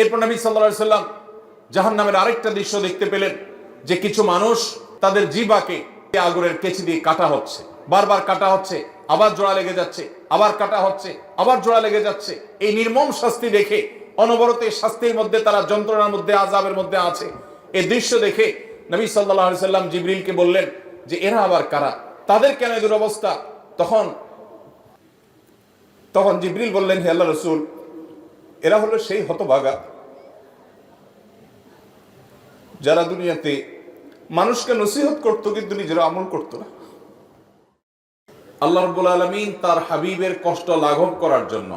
এরপর নবী সাল্লাল্লাহু আলাইহি সাল্লাম জাহান্নামের আরেকটা দৃশ্য দেখতে পেলেন যে কিছু মানুষ তাদের জিহ্বাকে আগুনের কেচি দিয়ে কাটা হচ্ছে, বারবার কাটা হচ্ছে, আবার জোড়া লেগে যাচ্ছে, আবার কাটা হচ্ছে, আবার জোড়া লেগে যাচ্ছে। এই নির্মম শাস্তি দেখে, অনবরত এই শাস্তির মধ্যে তারা যন্ত্রণার মধ্যে, আযাবের মধ্যে আছে, এই দৃশ্য দেখে নবী সাল্লাল্লাহু আলাইহি সাল্লাম জিবরিলকে বললেন যে এরা আবার কারা, তাদের কেন এই দুরবস্থা? তখন জিবরিল বললেন, হে আল্লাহর রাসূল, এরা হলো সেই হতভাগা যারা দুনিয়াতে মানুষকে নসিহত করতো কিন্তু নিজেরা আমল করতো না। আল্লাহ রাব্বুল আলামিন তার হাবিবের কষ্ট লাঘব করার জন্য,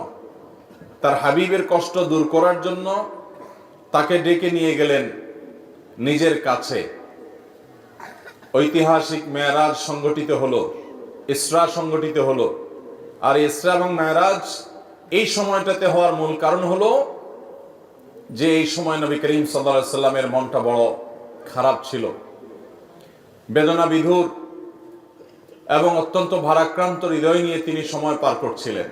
তার হাবিবের কষ্ট দূর করার জন্য তাকে ডেকে নিয়ে গেলেন নিজের কাছে। ঐতিহাসিক মেরাজ সংগঠিত হলো, ইসরা সংগঠিত হলো। আর ইসরা এবং মেরাজ এই সময়টাতে হওয়ার মূল কারণ হলো যে এই সময় নবী করিম সাল্লাল্লাহু আলাইহি সাল্লামের মনটা বড় খারাপ ছিল, বেদনা বিধুর এবং অত্যন্ত ভারাক্রান্ত হৃদয় নিয়ে তিনি সময় পার করছিলেন।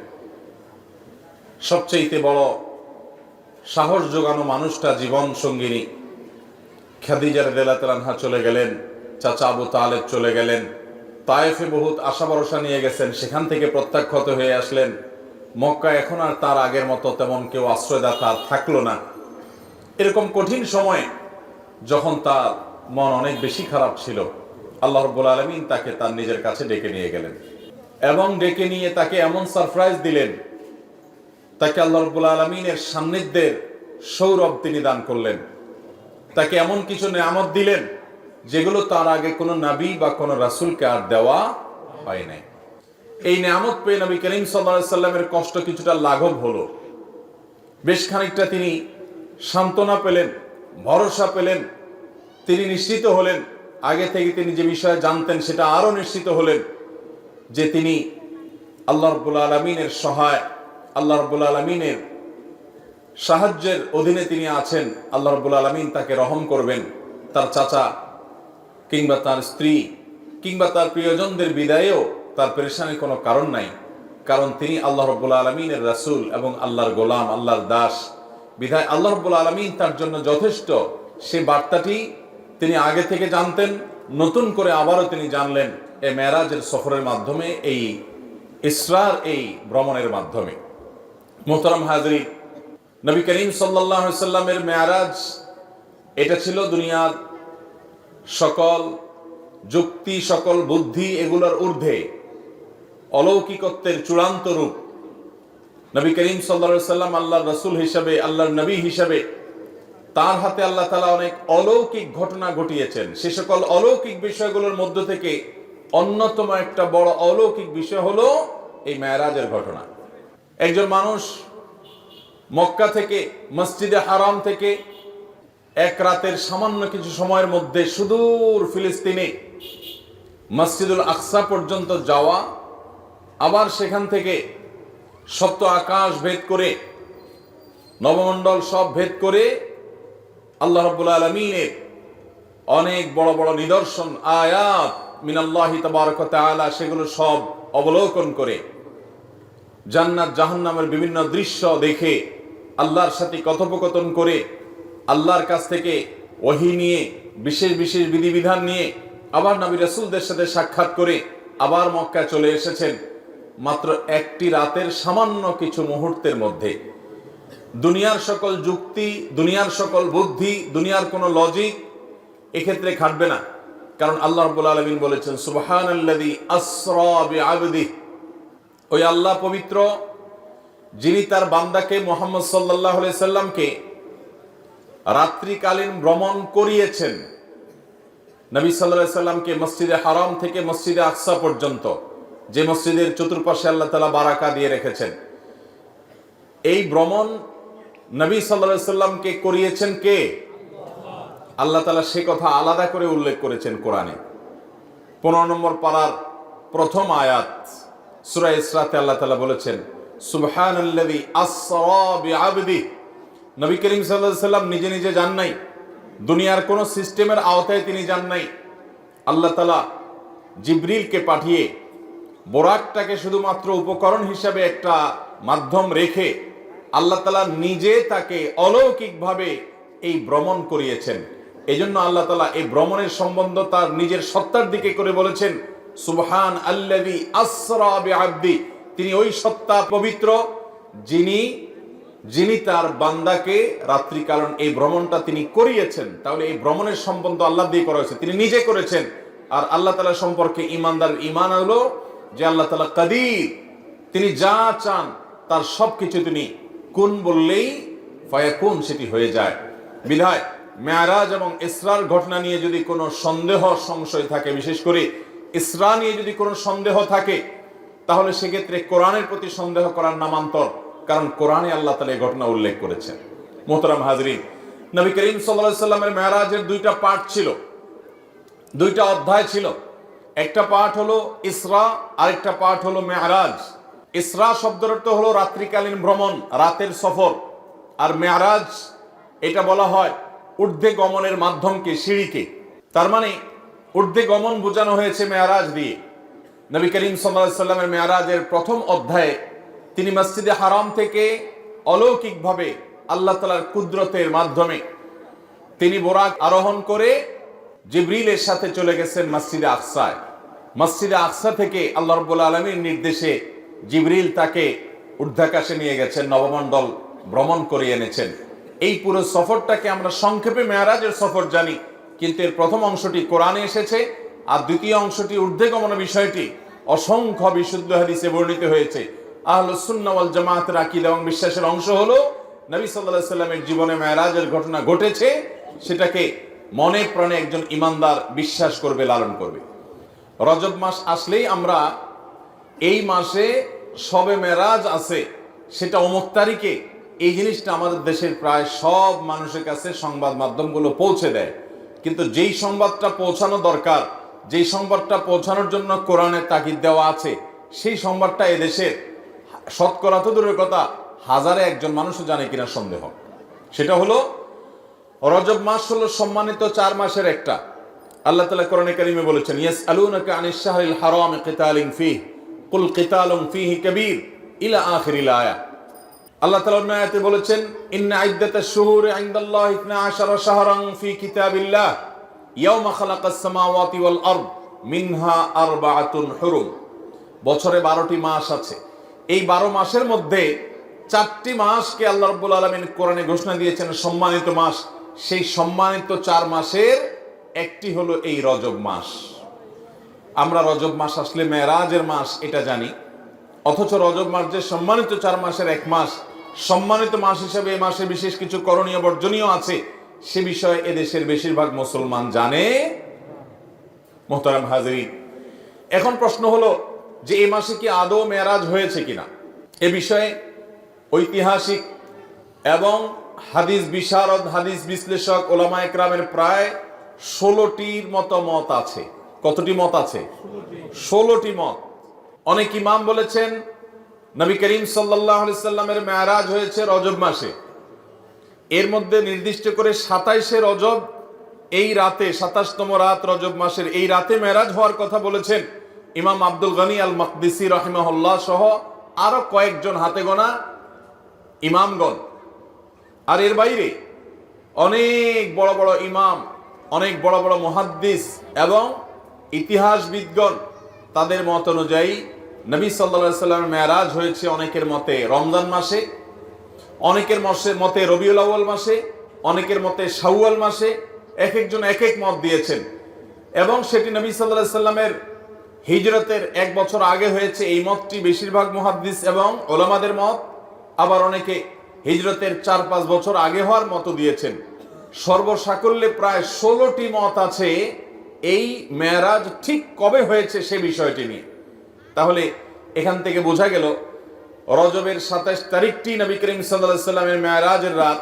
সবচেয়ে বড় সাহস যোগানো মানুষটা জীবন সঙ্গিনী খাদিজা রাদিয়াল্লাহু আনহা চলে গেলেন, চাচা আবু তালেব চলে গেলেন, তায়েফে বহুত আশা ভরসা নিয়ে গেছেন, সেখান থেকে প্রত্যাখ্যাত হয়ে আসলেন। মক্কায় এখন আর তার আগের মতো তেমন কেউ আশ্রয়দাতা থাকলো না। এরকম কঠিন সময়ে যখন তার মন অনেক বেশি খারাপ ছিল, আল্লাহ রাব্বুল আলামিন তাকে তার নিজের কাছে ডেকে নিয়ে গেলেন এবং ডেকে নিয়ে তাকে এমন সারপ্রাইজ দিলেন, তাকে আল্লাহ রাব্বুল আলামিনের সান্নিধ্যের সৌরভ তিনি দান করলেন। তাকে এমন কিছু নেয়ামত দিলেন যেগুলো তার আগে কোনো নবী বা কোনো রাসূলকে আর দেওয়া হয় নাই। এই নেয়ামত পেয়ে নবী করিম সাল্লাল্লাহু আলাইহি সাল্লামের কষ্ট কিছুটা লাঘব হলো। বেশ খানিকটা তিনি সান্ত্বনা পেলেন, ভরসা পেলেন, তিনি নিশ্চিত হলেন, আগে থেকে তিনি যে বিষয়ে জানতেন সেটা আরো নিশ্চিত হলেন যে তিনি আল্লাহ রাব্বুল আলামিনের সহায়, আল্লাহ রাব্বুল আলামিনের সাহায্যের অধীনে তিনি আছেন। আল্লাহ রাব্বুল আলামিন তাকে রহম করবেন, তার চাচা কিংবা তার স্ত্রী কিংবা তার প্রিয়জনদের বিদায়েও তার পেরেশানির কোনো কারণ নাই, কারণ তিনি আল্লাহ রাব্বুল আলামিনের রাসূল এবং আল্লাহর গোলাম, আল্লাহর দাস। বিধায় আল্লাহ রাব্বুল আলামিন তার জন্য যথেষ্ট। সেই বার্তাটি তিনি আগে থেকে জানতেন, নতুন করে আবারও তিনি জানলেন এই মেরাজের সফরের মাধ্যমে, এই ইসরার এই ভ্রমণের মাধ্যমে। মোহতারাম হাজরিন, নবী করিম সাল্লাল্লাহু আলাইহি সাল্লামের মেরাজ এটা ছিল দুনিয়ার সকল যুক্তি, সকল বুদ্ধি এগুলোর ঊর্ধ্বে অলৌকিকত্বের চূড়ান্ত রূপ। নবী করিম সাল্লাল্লাহু আলাইহি সাল্লাম আল্লাহর রাসূল হিসাবে, আল্লাহর নবী হিসাবে তার হাতে আল্লাহ তাআলা অনেক অলৌকিক ঘটনা ঘটিয়েছেন। সে সকল অলৌকিক বিষয়গুলোর মধ্য থেকে অন্যতম একটা বড় অলৌকিক বিষয় হলো এই মেরাজের ঘটনা। একজন মানুষ মক্কা থেকে, মসজিদে হারাম থেকে এক রাতের সামান্য কিছু সময়ের মধ্যে সুদূর ফিলিস্তিনে মসজিদুল আকসা পর্যন্ত যাওয়া, আবার সেখান থেকে সপ্ত আকাশ ভেদ করে, নবমণ্ডল সব ভেদ করে আল্লাহ রাব্বুল আলামিনের অনেক বড় বড় নিদর্শন, আয়াত মিনাল্লাহি তাবারাক ওয়া তাআলা, সেগুলো সব অবলোকন করে, জান্নাত জাহান্নামের বিভিন্ন দৃশ্য দেখে, আল্লাহর সাথে কথোপকথন করে, আল্লাহর কাছ থেকে ওহী নিয়ে, বিশেষ বিশেষ বিধিবিধান নিয়ে, আবার নবী রাসূলদের সাথে সাক্ষাৎ করে আবার মক্কায় চলে এসেছেন মাত্র একটি রাতের সামান্য কিছু মুহূর্তের মধ্যে। দুনিয়ার সকল যুক্তি, দুনিয়ার সকল বুদ্ধি, দুনিয়ার কোনো লজিক এক্ষেত্রে খাটবে না, কারণ আল্লাহ রাব্বুল আলামিন বলেছেন সুবহানাল্লাযী আসরা বিআবদিহি, ওই আল্লাহ পবিত্র যিনি তার বান্দাকে মুহাম্মদ সাল্লাল্লাহু আলাইহি সাল্লামকে রাত্রিকালীন ভ্রমণ করিয়েছেন। নবী সাল্লাল্লাহু আলাইহি সাল্লামকে মসজিদে হারাম থেকে মসজিদে আকসা পর্যন্ত, যে মসজিদের চতুর্পাশে আল্লাহ তাআলা বারাকা দিয়ে রেখেছেন, এই ভ্রমণ নবী সাল্লাল্লাহু আলাইহি সাল্লামকে করিয়েছেন কে? আল্লাহ তাআলা সে কথা আলাদা করে উল্লেখ করেছেন কোরআনে। 15 নম্বর পারার প্রথম আয়াত সূরা ইসরাতে আল্লাহ তাআলা বলেছেন সুবহানাল্লাযী আসরা বিআবদিহি। নবী করিম সাল্লাল্লাহু আলাইহি সাল্লাম নিজে নিজে যান নাই, দুনিয়ার কোন সিস্টেমের আওতায় তিনি যান নাই। আল্লাহ তাআলা জিবরিলকে পাঠিয়ে বোরাকটাকে শুধুমাত্র উপকরণ হিসাবে একটা মাধ্যম রেখে আল্লাহ তাআলা নিজে তাকে অলৌকিকভাবে এই ভ্রমণ করিয়েছেন। এই জন্য আল্লাহ তাআলা এই ভ্রমণের সম্বন্ধ তার নিজের সত্তার দিকে করে বলেছেন, সুবহান আল্লাযী আসরা বিআবদি, তিনি ওই সত্তা পবিত্র যিনি তার বান্দাকে রাত্রিকালীন এই ভ্রমণটা তিনি করিয়েছেন। তাহলে এই ভ্রমণের সম্বন্ধ আল্লাহ দিয়ে করা হয়েছে, তিনি নিজে করেছেন। আর আল্লাহ তাআলা সম্পর্কে ঈমানদার ঈমান হলো যে আল্লাহ তাআলা কাদির, তিনি যা চান তার সবকিছু তিনি কুন বললেই ফায়াকুন, সেটি হয়ে যায়। বিধায় মেরাজ এবং ইসরার ঘটনা নিয়ে যদি কোনো সন্দেহ সংশয় থাকে, বিশেষ করে ইসরা নিয়ে যদি কোনো সন্দেহ থাকে, তাহলে সেক্ষেত্রে কোরআনের প্রতি সন্দেহ করার নামান্তর, কারণ কোরআনে আল্লাহ তাআলা এই ঘটনা উল্লেখ করেছেন। মোহতারাম হাজরিন, নবী করিম সাল্লাল্লাহু আলাইহি সাল্লামের মেরাজের দুইটা পার্ট ছিল, দুইটা অধ্যায় ছিল। একটা পার্ট হলো ইসরা, আরেকটা পার্ট হলো মেরাজ। ইসরা শব্দের অর্থ হলো রাত্রিকালীন ভ্রমণ, রাতের সফর। আর মেরাজ এটা বলা হয় ঊর্ধ্বে গমনের মাধ্যমকে, সিঁড়িকে। তার মানে ঊর্ধ্বে গমন বোঝানো হয়েছে মেরাজ দিয়ে। নবী করিম সাল্লাল্লাহু আলাইহি সাল্লামের মেরাজের প্রথম অধ্যায়ে তিনি মসজিদে হারাম থেকে অলৌকিকভাবে আল্লাহ তাআলার কুদরতের মাধ্যমে তিনি বোরাক আরোহণ করে জিবরিলের সাথে চলে গেছেন মসজিদে আকসায়। মসজিদে আকসা থেকে আল্লাহ রাব্বুল আলামিনের নির্দেশে জিবরিল তাকে ঊর্ধ্বাকাশে নিয়ে গেছেন, নবমণ্ডল ভ্রমণ করে এনেছেন। এই পুরো সফরটাকে আমরা সংক্ষেপে মেরাজের সফর জানি, কিন্তু এর প্রথম অংশটি কোরআনে এসেছে, আর দ্বিতীয় অংশটি ঊর্ধ্বে গমন বিষয়টি অসংখ্য বিশুদ্ধ হাদিসে বর্ণিত হয়েছে। আহলুস সুন্নাহ ওয়াল জামাতের আকীদা এবং বিশ্বাসের অংশ হলো নবী সাল্লাল্লাহু আলাইহি সাল্লামের জীবনে মেরাজের ঘটনা ঘটেছে, সেটাকে মনে প্রাণে একজন ঈমানদার বিশ্বাস করবে, লালন করবে। রজব মাস আসলেই আমরা এই মাসে শবে মেরাজ আছে, সেটা অমুক তারিখে, এই জিনিসটা আমাদের দেশের প্রায় সব মানুষের কাছে সংবাদ মাধ্যমগুলো পৌঁছে দেয়। কিন্তু যেই সংবাদটা পৌঁছানো দরকার, যেই সংবাদটা পৌঁছানোর জন্য কোরআনে তাকিদ দেওয়া আছে, সেই সংবাদটা এদেশের শতকরা তো দূরের কথা, হাজারে একজন মানুষও জানে কিনা সন্দেহ। সেটা হলো রজব মাস হলো সম্মানিত 4 মাসের একটা। আল্লাহ তাআলা কোরআনে কারীমে বলেছেন, ইয়াসআলুনাকা আনিশ শাহরিল হারাম কিতালিন ফীহি কুল কিতালুন ফীহি কাবীর ইলা আখিরিল আয়া। আল্লাহ তাআলা অন্য আয়াতে বলেছেন, ইন্না ইদ্দাতাশ শুহুরি ইনদাল্লাহি 12 শাহরান ফী কিতাবিল্লাহ ইয়াওমা খালাকাস সামাওয়াতি ওয়াল আরদ মিনহা আরবাআতুন হুরুম। বছরে 12টি মাস আছে। এই 12 মাসের মধ্যে 4টি মাসকে আল্লাহ রাব্বুল আলামিন কোরআনে ঘোষণা দিয়েছেন সম্মানিত মাস। সেই সম্মানিত 4 মাসের একটি হলো এই রজব মাস। আমরা রজব মাস আসলে মেরাজের মাস এটা জানি, অথচ রজব মাস যে সম্মানিত 4 মাসের এক মাস, সম্মানিত মাস হিসেবে এই মাসে বিশেষ কিছু করণীয় বর্জনীয় আছে, সে বিষয়ে এদেশের বেশিরভাগ মুসলমান জানে। মুহতারাম হাজিরিন, এখন প্রশ্ন হলো যে এই মাসে কি আদৌ মেরাজ হয়েছে কিনা। এ বিষয়ে ঐতিহাসিক এবং হাদিস বিশারদ, হাদিস বিশ্লেষক, ওলামায়ে কেরামের প্রায় 16টির মতো মত আছে। কতটি মত আছে? 16টি মত। অনেক ইমাম বলেছেন নবী করিম সাল্লাল্লাহু আলাইহি সাল্লামের মেরাজ হয়েছে রজব মাসে। এর মধ্যে নির্দিষ্ট করে 27শে রজব, এই রাতে 27তম রাত রজব মাসের এই রাতে মেরাজ হওয়ার কথা বলেছেন ইমাম আব্দুল গনি আল মাকদিসি রাহিমাহুল্লাহ সহ আরো কয়েকজন হাতে গোনা ইমামগণ। আর এর বাইরে অনেক বড় বড় ইমাম, অনেক বড় বড় মুহাদ্দিস এবং ইতিহাসবিদগণ, তাদের মত অনুযায়ী নবী সাল্লাল্লাহু আলাইহি সাল্লামের মেরাজ হয়েছে অনেকের মতে রমজান মাসে, অনেকের মতে রবিউল আউয়াল মাসে, অনেকের মতে শাওয়াল মাসে। এক একজন এক এক মত দিয়েছেন এবং সেটি নবী সাল্লাল্লাহু আলাইহি সাল্লামের হিজরতের 1 বছর আগে হয়েছে, এই মতটি বেশিরভাগ মুহাদ্দিস এবং ওলামাদের মত। আবার অনেকে হিজরতের 4-5 বছর আগে হওয়ার মত দিয়েছেন। সর্বসাকল্যে প্রায় 16টি মত আছে এই মেরাজ ঠিক কবে হয়েছে সে বিষয়টি নিয়ে। তাহলে এখান থেকে বোঝা গেল রজবের 27 তারিখটি নবী করিম সাল্লাল্লাহু আলাইহি সাল্লামের মেরাজের রাত।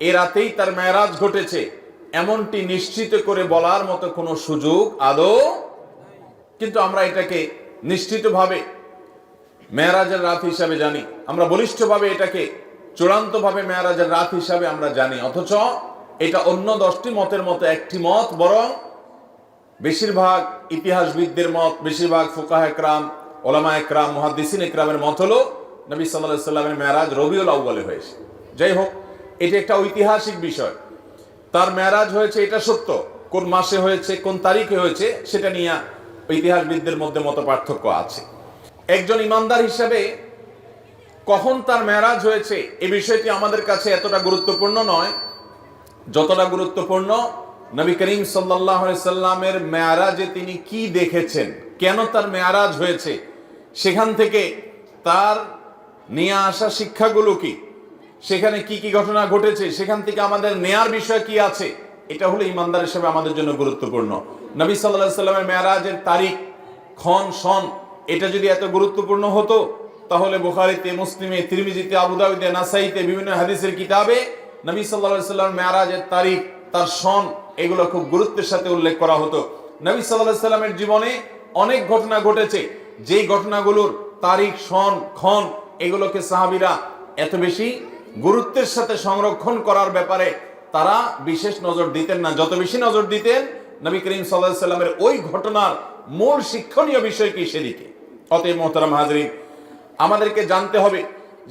এই রাতেই তার মেরাজ ঘটেছে এমনটি নিশ্চিত করে বলার মতো কোনো সুযোগ আদৌ, কিন্তু আমরা এটাকে নিশ্চিতভাবে মেরাজের রাত হিসাবে জানি, আমরা বলিষ্ঠভাবে এটাকে চূড়ান্তভাবে মেরাজের রাত হিসাবে আমরা জানি। অথচ এটা অন্য 10টি মতের মতো একটি মত, বরং বেশিরভাগ ইতিহাসবিদদের মত, বেশিরভাগ ফুকাহে কেরাম, ওলামায়ে কেরাম, মুহাদ্দিসিনে কেরামের মত হলো নবী সাল্লাল্লাহু আলাইহি সাল্লামের মেরাজ রবিউল আউয়ালে হয়েছে। যাই হোক, এটা একটা ঐতিহাসিক বিষয়। তার মেরাজ হয়েছে এটা সত্য, কোন মাসে হয়েছে, কোন তারিখে হয়েছে, সেটা নিয়ে ইতিহাসবিদদের মধ্যে মত পার্থক্য আছে। একজন ইমানদার হিসেবে কখন তার মেরাজ হয়েছে এই বিষয়টি আমাদের কাছে এতটা গুরুত্বপূর্ণ নয় যতটা গুরুত্বপূর্ণ নবী করিম সাল্লাল্লাহু আলাইহি সাল্লামের মেরাজে তিনি কি দেখেছেন, কেন তার মেরাজ হয়েছে, সেখান থেকে তার নিয়ে আসা শিক্ষাগুলো কি, সেখানে কি কি ঘটনা ঘটেছে, সেখান থেকে আমাদের নেয়ার বিষয় কি আছে, এটা হলো ইমানদার হিসেবে আমাদের জন্য গুরুত্বপূর্ণ। নবী সাল্লাল্লাহু আলাইহি সাল্লামের মেরাজের তারিখ, ক্ষণ, সন এটা যদি এত গুরুত্বপূর্ণ হতো, তাহলে বুখারীতে, মুসলিমে, তিরমিজিতে, আবু দাউদে, নাসাইতে, বিভিন্ন হাদিসের কিতাবে নবী সাল্লাল্লাহু আলাইহি সাল্লামের মেরাজের তারিখ, তার সন এগুলো খুব গুরুত্বের সাথে উল্লেখ করা হতো। নবী সাল্লাল্লাহু আলাইহি সাল্লামের জীবনে অনেক ঘটনা ঘটেছে, যেই ঘটনাগুলোর তারিখ, সন, ক্ষণ এগুলোকে সাহাবীরা এত বেশি গুরুত্বের সাথে সংরক্ষণ করার ব্যাপারে তারা বিশেষ নজর দিতেন না। যত বেশি নজর দিতেন নবী করিম সাল্লাল্লাহু আলাইহি সাল্লামের ওই ঘটনার মূল শিক্ষণীয় বিষয় কি সেদিকে। অতএব মোহতারাম হাজরিন, আমাদেরকে জানতে হবে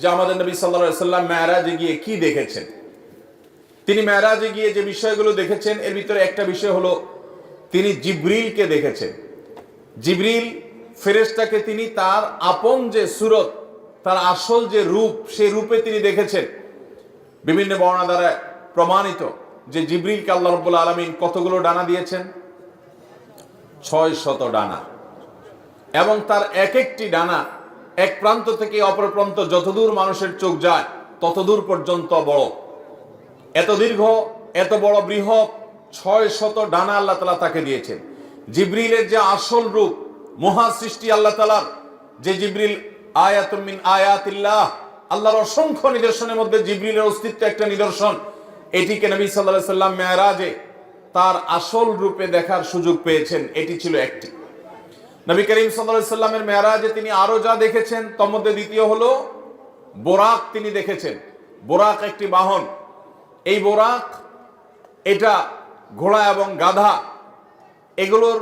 যে আমাদের নবী সাল্লাল্লাহু আলাইহি সাল্লাম মেরাজে গিয়ে কি দেখেছেন। তিনি মেরাজে গিয়ে যে বিষয়গুলো দেখেছেন এর ভিতরে একটা বিষয় হলো তিনি জিবরিলকে দেখেছেন। জিবরিল ফেরেশতাকে তিনি তার আপন যে সুরত, তার আসল যে রূপ, সেই রূপে তিনি দেখেছেন। বিভিন্ন বর্ণনা দ্বারা প্রমাণিত যে জিবরিলকে আল্লাহ রাব্বুল আলামিন কতগুলো ডানা দিয়েছেন? 600 ডানা, এবং তার এক একটি ডানা এক প্রান্ত থেকে অপর প্রান্ত যতদূর মানুষের চোখ যায় ততদূর পর্যন্ত বড়। এত দীর্ঘ, এত বড় বৃহৎ 600 ডানা আল্লাহ তাআলা তাকে দিয়েছেন। জিবরিলের যে আসল রূপ, মহা সৃষ্টি আল্লাহ তাআলার, যে জিবরিল আয়াতুম মিন আয়াতিল্লাহ, আল্লাহর অসংখ্য নিদর্শনের মধ্যে জিবরিলের অস্তিত্ব একটা নিদর্শন। এটিকে নবী সাল্লাল্লাহু আলাইহি সাল্লাম মেরাজে তার আসল রূপে দেখার সুযোগ পেয়েছেন, এটি ছিল একটি। নবী করিম সাল্লাল্লাহু আলাইহি সাল্লামের মেরাজে তিনি আরো যা দেখেছেন তার মধ্যে দ্বিতীয় হলো বোরাক তিনি দেখেছেন। বোরাক একটি বাহন। এই বোরাক এটা ঘোড়া এবং গাধা এগুলোর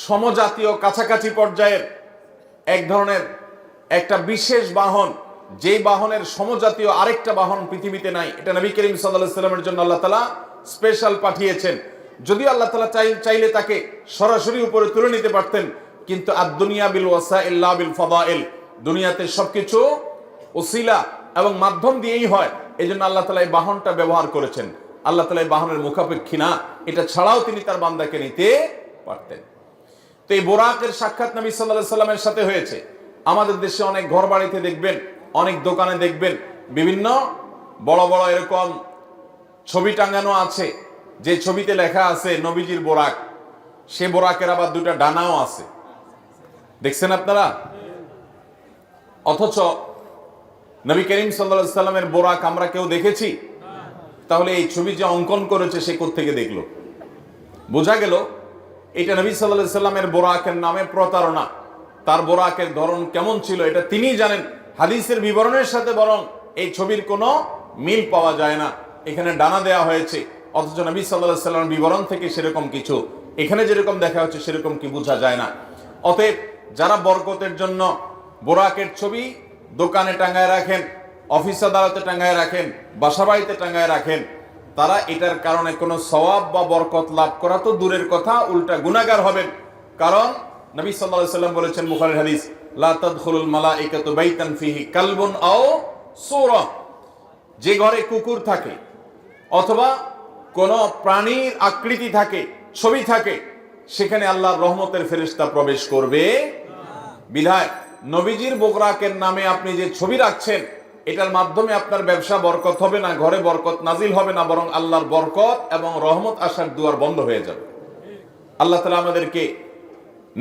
সমজাতীয় কাছাকাছি পর্যায়ের এক ধরনের একটা বিশেষ বাহন, যেই বাহনের সমজাতীয় আরেকটা বাহন পৃথিবীতে নাই। এটা নবী করিম সাল্লাল্লাহু আলাইহি সাল্লামের জন্য আল্লাহ তাআলা স্পেশাল পাঠিয়েছেন। যদি আল্লাহ তাআলা চাইলে তাকে সরাসরি উপরে তুলে নিতে পারতেন, কিন্তু আদ-দুনিয়া বিল ওয়াসাইল লা বিল ফাদাইল, দুনিয়াতে সবকিছু ওসিলা এবং মাধ্যম দিয়েই হয়। এইজন্য আল্লাহ তাআলা এই বাহনটা ব্যবহার করেছেন। আল্লাহ তাআলা এই বাহনের মুখাপেক্ষী না, এটা ছাড়াও তিনি তার বান্দাকে নিতে পারতেন। তো এই বোরাকের সাক্ষাৎ নবী সাল্লাল্লাহু আলাইহি সাল্লামের সাথে হয়েছে। আমাদের দেশে অনেক ঘর বাড়িতে দেখবেন, অনেক দোকানে দেখবেন বিভিন্ন বড় বড় এরকম ছবি টাঙানো আছে, যে ছবিতে লেখা আছে নবীজির বোরাক। সে বোরাকের আবার দুটা ডানাও আছে, দেখছেন আপনারা? অথচ নবী করিম সাল্লাল্লাহু আলাইহি সাল্লামের বোরাক আমরা কেউ দেখেছি? তাহলে এই ছবি যে অঙ্কন করেছে সে কোত্থেকে দেখলো? বোঝা গেল এটা নবী সাল্লাল্লাহু আলাইহি সাল্লামের বোরাকের নামে প্রতারণা। তার বোরাকের ধরন কেমন ছিল এটা তিনিই জানেন। হাদিসের বিবরণের সাথে বরং এই ছবির কোনো মিল পাওয়া যায় না। এখানে ডানা দেয়া হয়েছে, অথচ নবী সাল্লাল্লাহু আলাইহি সাল্লামের বিবরণ থেকে সেরকম কিছু এখানে যেরকম দেখা হচ্ছে সেরকম কি বোঝা যায় না। অতএব যারা বরকতের জন্য বোরাকের ছবি দোকানে টাঙায় রাখেন, অফিস আদালতে টাঙায় রাখেন, বাসাবাড়িতে টাঙায় রাখেন, তারা এটার কারণে কোনো সওয়াব বা বরকত লাভ করা তো দূরের কথা, উল্টা গুনাহগার হবেন। কারণ নবী সাল্লাল্লাহু আলাইহি সাল্লাম বলেছেন বুখারীর হাদিস, লা তাদখুলুল মালাইকাতু বাইতান ফিহি কালবুন আও সূরা, যে ঘরে কুকুর থাকে অথবা কোন প্রাণীর আকৃতি থাকে, ছবি থাকে, সেখানে আল্লাহর রহমতের ফেরেশতা প্রবেশ করবে। বিধায় নবীজির বোরাকের নামে আপনি যে ছবি রাখছেন এটার মাধ্যমে আপনার ব্যবসা বরকত হবে না, ঘরে বরকত নাজিল হবে না, বরং আল্লাহর বরকত এবং রহমত আসার দুয়ার বন্ধ হয়ে যাবে। আল্লাহ তাআলা আমাদেরকে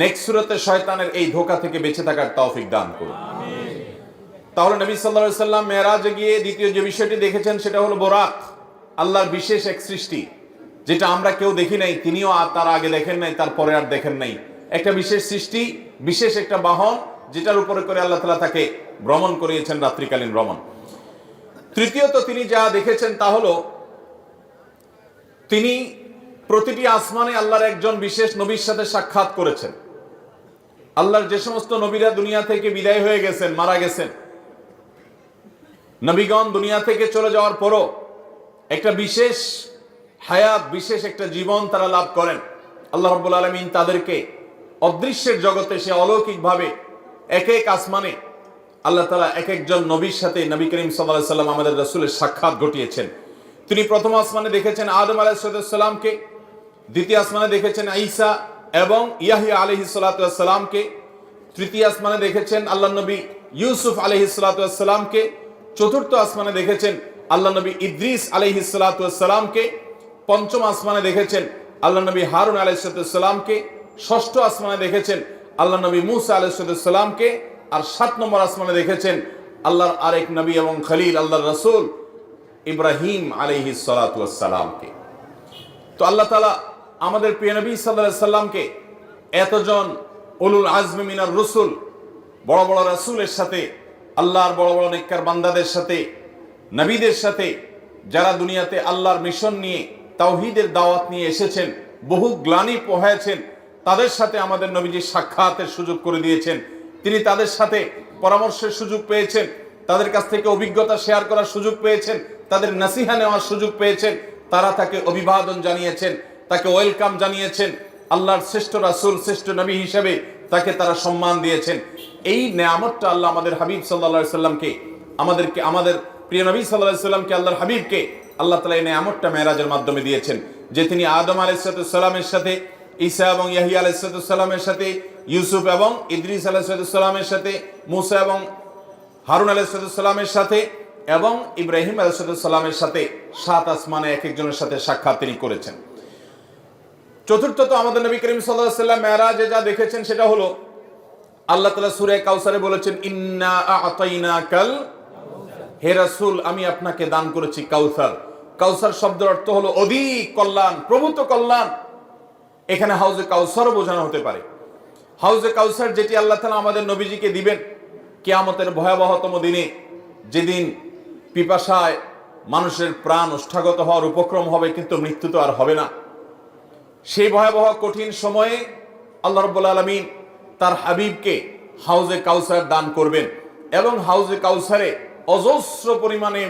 নেক্সট সূরাতে শয়তানের এই ধোঁকা থেকে বেঁচে থাকার তৌফিক দান করুন। তাহলে নবী সাল্লাল্লাহু আলাইহি সাল্লাম মেরাজে গিয়ে দ্বিতীয় যে বিষয়টি দেখেছেন সেটা হলো বোরাক, আল্লাহর বিশেষ এক সৃষ্টি, যেটা আমরা কেউ দেখি নাই, তিনিও আর তার আগে দেখেন নাই, তারপরে আর দেখেন নাই। একটা বিশেষ সৃষ্টি, বিশেষ একটা বাহন, যেটার উপরে করে আল্লাহ তাআলা তাকে ভ্রমণ করিয়েছেন, রাত্রিকালীন ভ্রমণ। তৃতীয়ত তিনি যা দেখেছেন তা হলো তিনি প্রতিটি আসমানে আল্লাহর একজন বিশেষ নবীর সাথে সাক্ষাৎ করেছেন। আল্লাহর যে সমস্ত নবীরা দুনিয়া থেকে বিদায় হয়ে গেছেন, মারা গেছেন, নবীগণ দুনিয়া থেকে চলে যাওয়ার পরও একটা বিশেষ হায়াত, বিশেষ একটা জীবন তারা লাভ করেন। আল্লাহ রাব্বুল আলামিন তাদেরকে অদৃশ্যের জগতে সে অলৌকিকভাবে এক এক আসমানে আল্লাহ তাআলা এক একজন নবীর সাথে নবী করিম সাল্লাল্লাহু আলাইহি সাল্লাম আমাদের রাসূলের সাক্ষাৎ ঘটিয়েছেন। তিনি প্রথম আসমানে দেখেছেন আদম আলাইহিস সালামকে, দ্বিতীয় আসমানে দেখেছেন ঈসা এবং ইয়াহইয়া আলাইহিস সালামকে, তৃতীয় আসমানে দেখেছেন আল্লাহ নবী ইউসুফ আলাইহিস সালামকে, চতুর্থ আসমানে দেখেছেন আল্লাহ নবী ইদ্রিস আলাইহিস সালামকে, পঞ্চম আসমানে দেখেছেন আল্লাহ নবী হারুন আলাইহিস সালামকে, ষষ্ঠ আসমানে দেখেছেন আল্লাহ নবী মুসা আলাইহিস সালামকে, আর ৭ নম্বর আসমানে দেখেছেন আল্লাহর আরেক নবী এবং খলিল আল্লাহর রাসূল ইব্রাহিম আলাইহিস সালামকে। তো আল্লাহ তাআলা আমাদের প্রিয় নবী সাল্লাল্লাহু আলাইহি সাল্লামকে এতজন উলুল আজমি মিনার রসুল, বড় বড় রাসূলের সাথে, আল্লাহর বড় বড় নেককার বান্দাদের সাথে, নবীদের সাথে, যারা দুনিয়াতে আল্লাহর মিশন নিয়ে তাওহীদের দাওয়াত নিয়ে এসেছেন, বহু গ্লানি পোহায়েছেন, তাদের সাথে আমাদের নবীজি সাক্ষাতের সুযোগ করে দিয়েছেন। তিনি তাদের সাথে পরামর্শের সুযোগ পেয়েছেন, তাদের কাছ থেকে অভিজ্ঞতা শেয়ার করার সুযোগ পেয়েছেন, তাদের নসিহা নেওয়ার সুযোগ পেয়েছেন। তারা তাকে অভিবাদন জানিয়েছেন, তাকে ওয়েলকাম জানিয়েছেন, আল্লাহর শ্রেষ্ঠ রাসূল, শ্রেষ্ঠ নবী হিসেবে তাকে তারা সম্মান দিয়েছেন। এই নেয়ামতটা আল্লাহ আমাদের হাবিব সাল্লাল্লাহু আলাইহি সাল্লামকে, আমাদের প্রিয় নবী সাল্লাল্লাহু আলাইহি সাল্লামকে, আল্লাহর হাবিবকে আল্লাহ তাআলা এই নেয়ামতটা মেরাজের মাধ্যমে দিয়েছেন, যে তিনি আদম আলাইহিস সালামের সাথে, ঈসা এবং ইয়াহইয়া আলাইহিস সালামের সাথে, ইউসুফ এবং ইদ্রিস আলাইহিস সালামের সাথে, মুসা এবং হারুন আলাইহিস সালামের সাথে এবং ইব্রাহিম আলাইহিস সালামের সাথে ৭ আসমানে এক একজনের সাথে সাক্ষাৎ তিনি করেছেন। চতুর্থত আমাদের নবী করিম সাল্লাল্লাহু আলাইহি সাল্লাম মেরাজে যা দেখেছেন সেটা হলো আল্লাহ তাআলা সূরা কাউসারে বলেছেন, ইন্না আ'তাইনাকাল, হে রাসূল আমি আপনাকে দান করেছি কাউসার। কাউসার শব্দের অর্থ হলো অধিক কল্যাণ, প্রভূত কল্যাণ। এখানে হাউজে কাউসারও বোঝানো হতে পারে। হাউজে কাউসার যেটি আল্লাহ তাআলা আমাদের নবীজিকে দিবেন কিয়ামতের ভয়াবহতম দিনে, যেদিন পিপাসায় মানুষের প্রাণ ওষ্ঠাগত হওয়ার উপক্রম হবে, কিন্তু মৃত্যু তো আর হবে না। সেই ভয়াবহ কঠিন সময়ে আল্লাহ রাব্বুল আলামিন তার হাবিবকে হাউজে কাউসার দান করবেন এবং হাউজে কাউসারে অজস্র পরিমাণে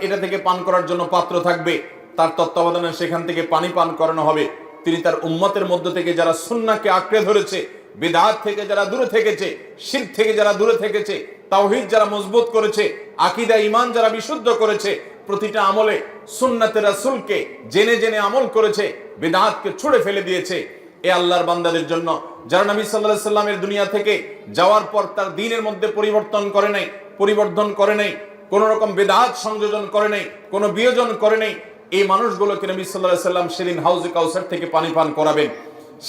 এটা থেকে পান করার জন্য পাত্র থাকবে। তার তত্ত্বাবধানে সেখান থেকে পানি পান করানো হবে। তিনি তার উম্মতের মধ্য থেকে যারা সুন্নাহকে আঁকড়ে ধরেছে, বিদআত থেকে যারা দূরে থেকেছে, শিরক থেকে যারা দূরে থেকেছে, তাওহীদ যারা মজবুত করেছে, আকীদা ঈমান যারা বিশুদ্ধ করেছে, প্রতিটা আমলে সুন্নাতে রাসূলকে জেনে জেনে আমল করেছে, বিদআতকে ছুঁড়ে ফেলে দিয়েছে, এ আল্লাহর বান্দাদের জন্য যারা নবী সাল্লাল্লাহু আলাইহি সাল্লামের দুনিয়া থেকে যাওয়ার পর তার দ্বীনের মধ্যে পরিবর্তন করে নাই, কোন রকম বিদআত সংযোজন করে নাই, কোন বিয়োজন করে নাই, এই মানুষগুলোকে নবী সাল্লাল্লাহু আলাইহি সাল্লাম সেদিন হাউজে কাউসার থেকে পানি পান করাবেন।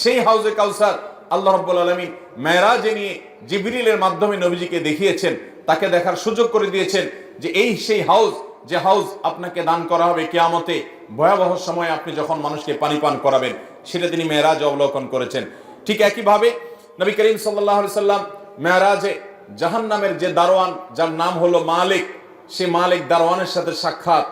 সেই হাউজে কাউসার আল্লাহ রাব্বুল আলামিন মেরাজে নিয়ে জিবরিলের মাধ্যমে নবীজিকে দেখিয়েছেন, তাকে দেখার সুযোগ করে দিয়েছেন যে এই সেই হাউজ, যে হাউজ আপনাকে দান করা হবে কিয়ামতে ভয়াবহ সময়ে আপনি যখন মানুষকে পানি পান করাবেন, সেটা তিনি মেরাজে অবলোকন করেছেন। ঠিক একইভাবে নবী করিম সাল্লাল্লাহু আলাইহি সাল্লাম মেরাজে জাহান্নামের যে দারোয়ান, যার নাম হলো মালিক, সে মালিক দারোয়ানের সাথে সাক্ষাৎ,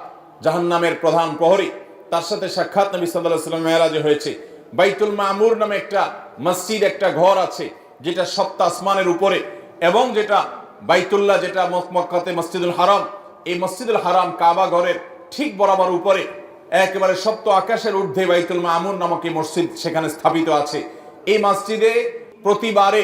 জাহান্নামের প্রধান প্রহরী, তার সাথে সাক্ষাৎ নবী সাল্লাল্লাহু আলাইহি সাল্লাম মেরাজে হয়েছে। বাইতুল মামুর নামে একটা মসজিদ, একটা ঘর আছে যেটা ৭ আসমানের উপরে, এবং যেটা বাইতুল্লাহ, যেটা মক্কাতে মসজিদুল হারাম, এই মসজিদুল হারাম কাবা ঘরের ঠিক বরাবর উপরে একেবারে ৭ আকাশের ঊর্ধ্বে বাইতুল মামুর নামক এই মসজিদ সেখানে স্থাপিত আছে। এই মসজিদে প্রতিবারে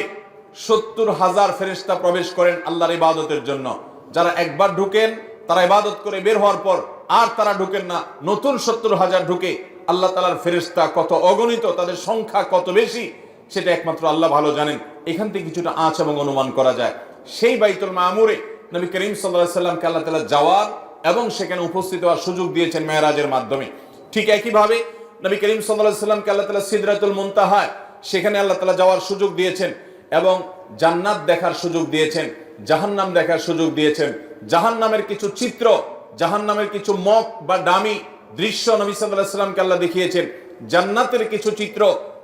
৭০,০০০ ফেরেশতা প্রবেশ করেন আল্লাহর ইবাদতের জন্য। যারা একবার ঢুকেন তারা ইবাদত করে বের হওয়ার পর আর তারা ঢুকেন না, নতুন ৭০,০০০ ঢুকে। আল্লাহ তাআলার ফেরেশতা কত অগণিত, তাদের সংখ্যা কত বেশি, সেটা একমাত্র আল্লাহ ভালো জানেন। এখান থেকে কিছুটা আঁচ এবং অনুমান করা যায়। সেই বাইতুল মামুরে নবী করিম সাল্লাল্লাহু আলাইহি সাল্লামকে আল্লাহ তাআলা যাওয়ার এবং সেখানে উপস্থিত হওয়ার সুযোগ দিয়েছেন মেরাজের মাধ্যমে। ঠিক একইভাবে নবী করিম সাল্লাল্লাহু আলাইহি সাল্লামকে আল্লাহ তাআলা সিদরাতুল মুনতাহা, সেখানে আল্লাহ তাআলা যাওয়ার সুযোগ দিয়েছেন এবং জান্নাত দেখার সুযোগ দিয়েছেন, জাহান্নাম দেখার সুযোগ দিয়েছেন। জাহান্নামের কিছু চিত্র, জাহান্নামের কিছু মক বা ডামি দৃশ্য নবী সাল্লাল্লাহু আলাইহি সাল্লামকে আল্লাহ দেখিয়েছেন। জান্নাতের কিছু চিত্র,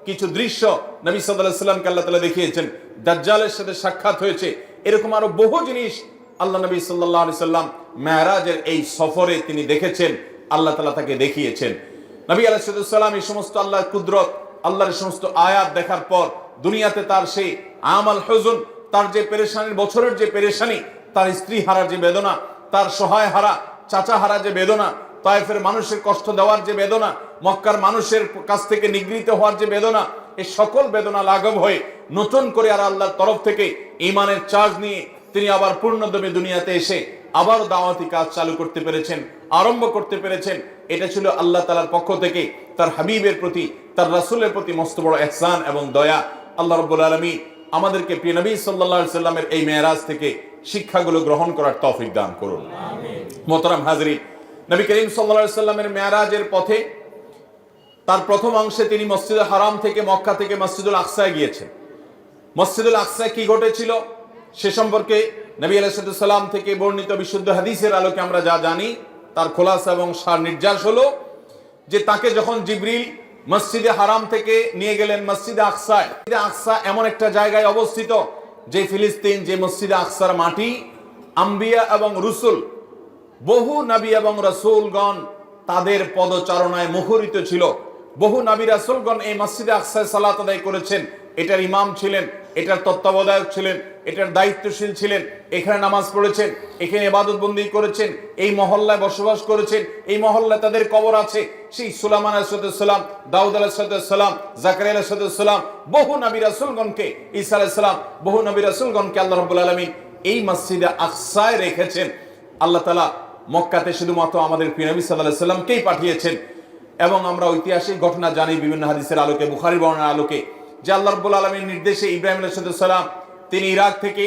কিছু দৃশ্য নবী সাল্লাল্লাহু আলাইহি সাল্লামকে আল্লাহ তাআলা দেখিয়েছেন। দাজ্জালের সাথে সাক্ষাৎ হয়েছে। এরকম আরো বহু জিনিস আল্লাহ নবী সাল্লাল্লাহু আলাইহি সাল্লাম মেরাজের এই সফরে তিনি দেখেছেন, আল্লাহ তাআলা তাকে দেখিয়েছেন। নবী আলাইহিস সালাম এই সমস্ত আল্লাহর কুদরত, আল্লাহর সমস্ত আয়াত দেখার পর দুনিয়াতে তার সেই আমাল হুজুন, তার যে পেরেশানির বছরের যে পেরেশানি, তার স্ত্রী হারার যে বেদনা, তার সহায় হারা চাচা হারা যে বেদনা, তায়েফের মানুষের কষ্ট দেওয়ার যে বেদনা, মক্কার মানুষের কাছ থেকে নিগৃহীত হওয়ার যে বেদনা, এই সকল বেদনা লাঘব হয়ে নতুন করে আর আল্লাহর তরফ থেকে ঈমানের চার্জ নিয়ে তিনি আবার পূর্ণদমে দুনিয়াতে এসে আবার দাওয়াতি কাজ চালু করতে পেরেছেন, আরম্ভ করতে পেরেছেন। এটা ছিল আল্লাহ তাআলার পক্ষ থেকে তার হাবিবের প্রতি, তার রাসূলের প্রতি মস্ত বড় ইহসান এবং দয়া। আল্লাহ রাব্বুল আলামিন আমাদেরকে প্রিয় নবী সাল্লাল্লাহু আলাইহি সাল্লামের এই মেরাজ থেকে শিক্ষাগুলো গ্রহণ করার তৌফিক দান করুন। আমিন। মোহতারাম হাজরিন, নবী করিম সাল্লাল্লাহু আলাইহি সাল্লামের মেরাজের পথে তার প্রথম অংশে তিনি মসজিদুল হারাম থেকে মক্কা থেকে মসজিদুল আকসায় গিয়েছেন। মসজিদুল আকসায় কি ঘটেছিল সে সম্পর্কে নবী আলাইহিস সালাম থেকে বর্ণিত বিশুদ্ধ হাদিসের আলোকে আমরা যা জানি তার খোলাসা এবং সার নির্যাস হলো যে তাকে যখন জিবরিল মসজিদে হারাম থেকে নিয়ে গেলেন মসজিদে আকসায়, আকসা এমন একটা জায়গায় অবস্থিত যে ফিলিস্তিন, যে মসজিদে আকসার মাটি আম্বিয়া এবং রসুল, বহু নবী এবং রাসূলগণ তাদের পদচারণায় মুখরিত ছিল। বহু নবী রাসূলগণ এই মসজিদে আকসায় সালাত আদায় করেছেন, এটার ইমাম ছিলেন, এটার তত্ত্বাবধায়ক ছিলেন, এটার দায়িত্বশীল ছিলেন, এখানে নামাজ পড়েছেন, এখানে ইবাদত বন্দি করেছেন, এই মহল্লায় বসবাস করেছেন, এই মহল্লায় তাদের কবর আছে। সেই সুলাইমান আলাইহিস সালাম, দাউদ আলাইহিস সালাম, জাকারিয়া আলাইহিস সালাম, বহু নবী রাসূলগণকে, ঈসা আলাইহিস সালাম, বহু নবী রাসূলগণকে আল্লাহ রাব্বুল আলামিন এই মসজিদে আকসায় রেখেছেন। আল্লাহ তাআলা মক্কাতে শুধুমাত্র আমাদের প্রিয় নবী সাল্লাল্লাহু আলাইহি সাল্লামকেই পাঠিয়েছেন। এবং আমরা ঐতিহাসিক ঘটনা জানি বিভিন্ন হাদিসের আলোকে, বুখারীর বর্ণনার আলোকে, যে আল্লাহ রাব্বুল আলামিনের নির্দেশে ইব্রাহিম আলাইহিস সালাম তিনি ইরাক থেকে